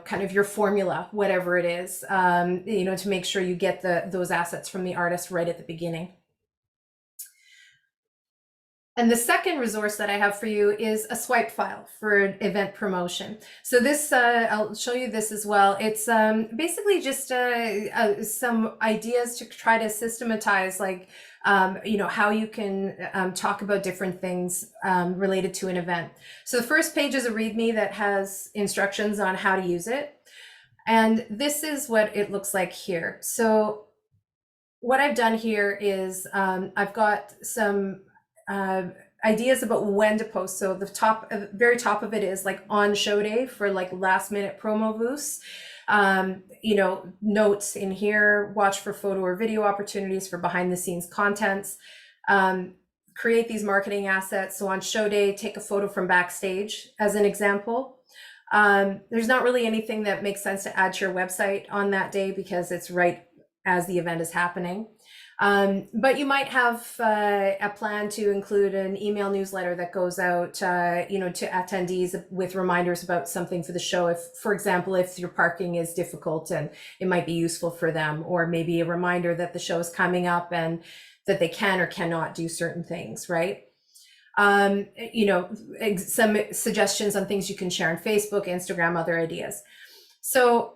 kind of your formula, whatever it is, to make sure you get those assets from the artist right at the beginning. And the second resource that I have for you is a swipe file for event promotion. So this, I'll show you this as well. It's basically just some ideas to try to systematize, like, how you can talk about different things related to an event. So the first page is a README that has instructions on how to use it. And this is what it looks like here. So what I've done here is I've got some ideas about when to post. So the very top of it is like on show day for like last minute promo boosts. Notes in here, watch for photo or video opportunities for behind the scenes contents, create these marketing assets. So on show day, take a photo from backstage as an example. There's not really anything that makes sense to add to your website on that day because it's right as the event is happening. But you might have a plan to include an email newsletter that goes out, to attendees with reminders about something for the show. If, for example, if your parking is difficult and it might be useful for them, or maybe a reminder that the show is coming up and that they can or cannot do certain things, right? Some suggestions on things you can share on Facebook, Instagram, other ideas. So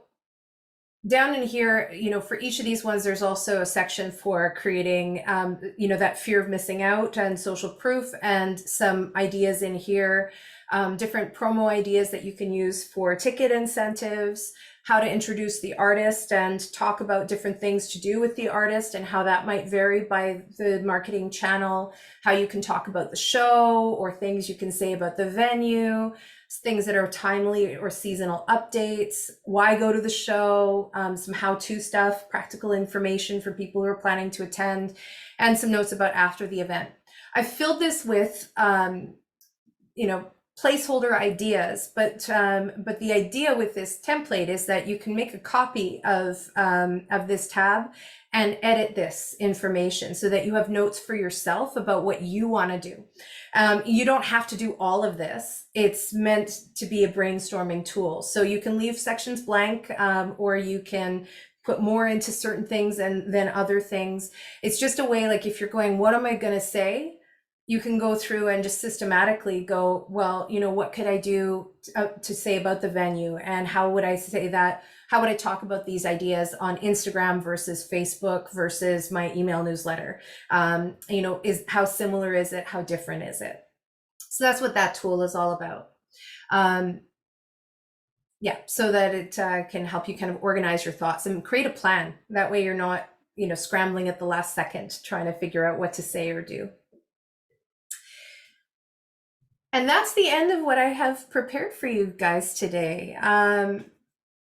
down in here, for each of these ones, there's also a section for creating, that fear of missing out and social proof, and some ideas in here, different promo ideas that you can use for ticket incentives, how to introduce the artist and talk about different things to do with the artist and how that might vary by the marketing channel, how you can talk about the show or things you can say about the venue, things that are timely or seasonal updates, why go to the show, some how-to stuff, practical information for people who are planning to attend, and some notes about after the event. I've filled this with, placeholder ideas, but the idea with this template is that you can make a copy of this tab and edit this information so that you have notes for yourself about what you want to do. You don't have to do all of this. It's meant to be a brainstorming tool. So you can leave sections blank, or you can put more into certain things and then other things. It's just a way, like if you're going, what am I going to say? you can go through and just systematically go, well, you know, what could I do to say about the venue, and how would I say that? How would I talk about these ideas on Instagram versus Facebook versus my email newsletter? You know, how similar is it? How different is it? So that's what that tool is all about. Yeah, so that it can help you kind of organize your thoughts and create a plan. That way you're not, you know, scrambling at the last second trying to figure out what to say or do. And that's the end of what I have prepared for you guys today.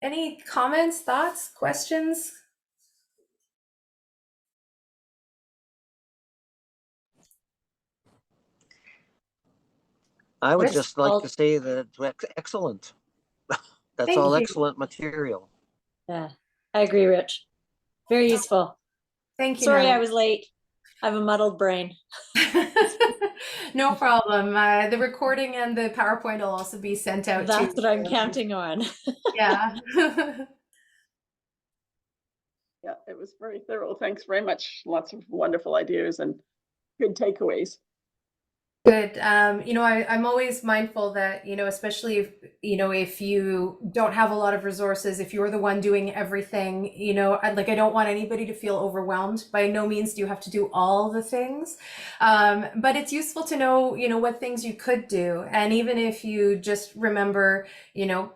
Any comments, thoughts, questions? I would Rich? just like to say that it's excellent. That's Thank all you. excellent material. Yeah, I agree, Rich. Very useful. Thank you, Sorry I Natalie. was late. I have a muddled brain. No problem. The recording and the PowerPoint will also be sent out to That's you. what I'm counting on. Yeah. Yeah, it was very thorough. Thanks very much. Lots of wonderful ideas and good takeaways. Good. You know, I'm always mindful that, you know, especially if, you know, if you don't have a lot of resources, if you're the one doing everything, you know, I don't want anybody to feel overwhelmed. By no means do you have to do all the things. But it's useful to know, you know, what things you could do. And even if you just remember, you know,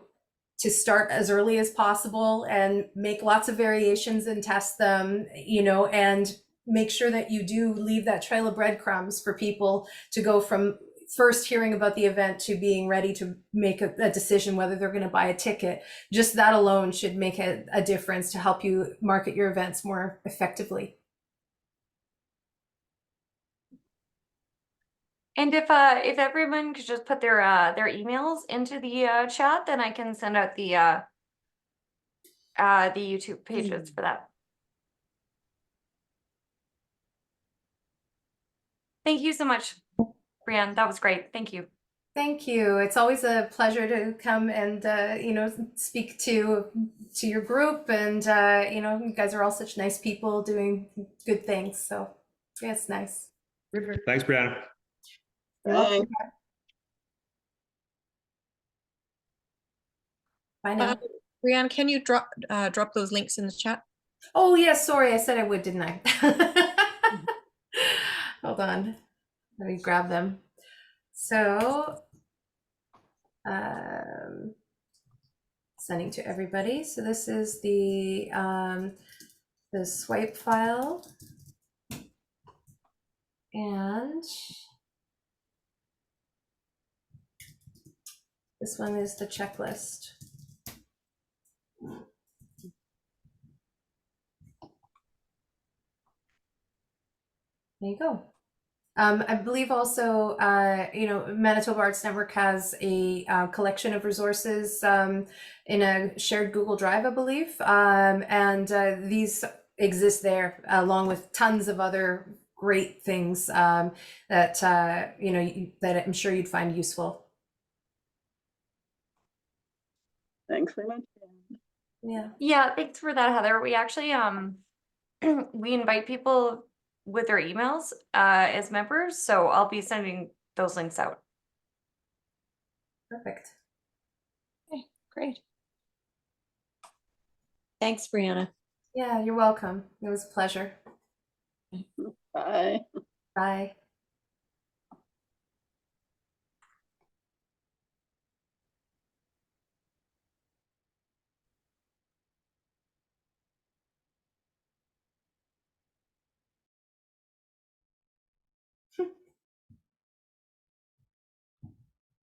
to start as early as possible and make lots of variations and test them, you know, and make sure that you do leave that trail of breadcrumbs for people to go from first hearing about the event to being ready to make a decision whether they're going to buy a ticket. Just that alone should make a difference to help you market your events more effectively. And if everyone could just put their emails into the chat, then I can send out the YouTube pages for that. Thank you so much, Brianne. That was great. Thank you. Thank you. It's always a pleasure to come and you know, speak to your group, and you know, you guys are all such nice people doing good things. So yeah, it's nice. Thanks, Brianna. You're welcome. Thanks. Bye now. Brianne, can you drop those links in the chat? Oh yeah, sorry, I said I would, didn't I? Hold on, let me grab them. So sending to everybody. So this is the swipe file, and this one is the checklist. There you go. I believe also, you know, Manitoba Arts Network has a collection of resources in a shared Google Drive, I believe, and these exist there along with tons of other great things that you know, that I'm sure you'd find useful. Thanks very much. Yeah. Yeah, thanks for that, Heather. We actually we invite people with their emails as members, so I'll be sending those links out. Perfect. Okay, great. Thanks, Brianna. Yeah, you're welcome. It was a pleasure. Bye. Bye.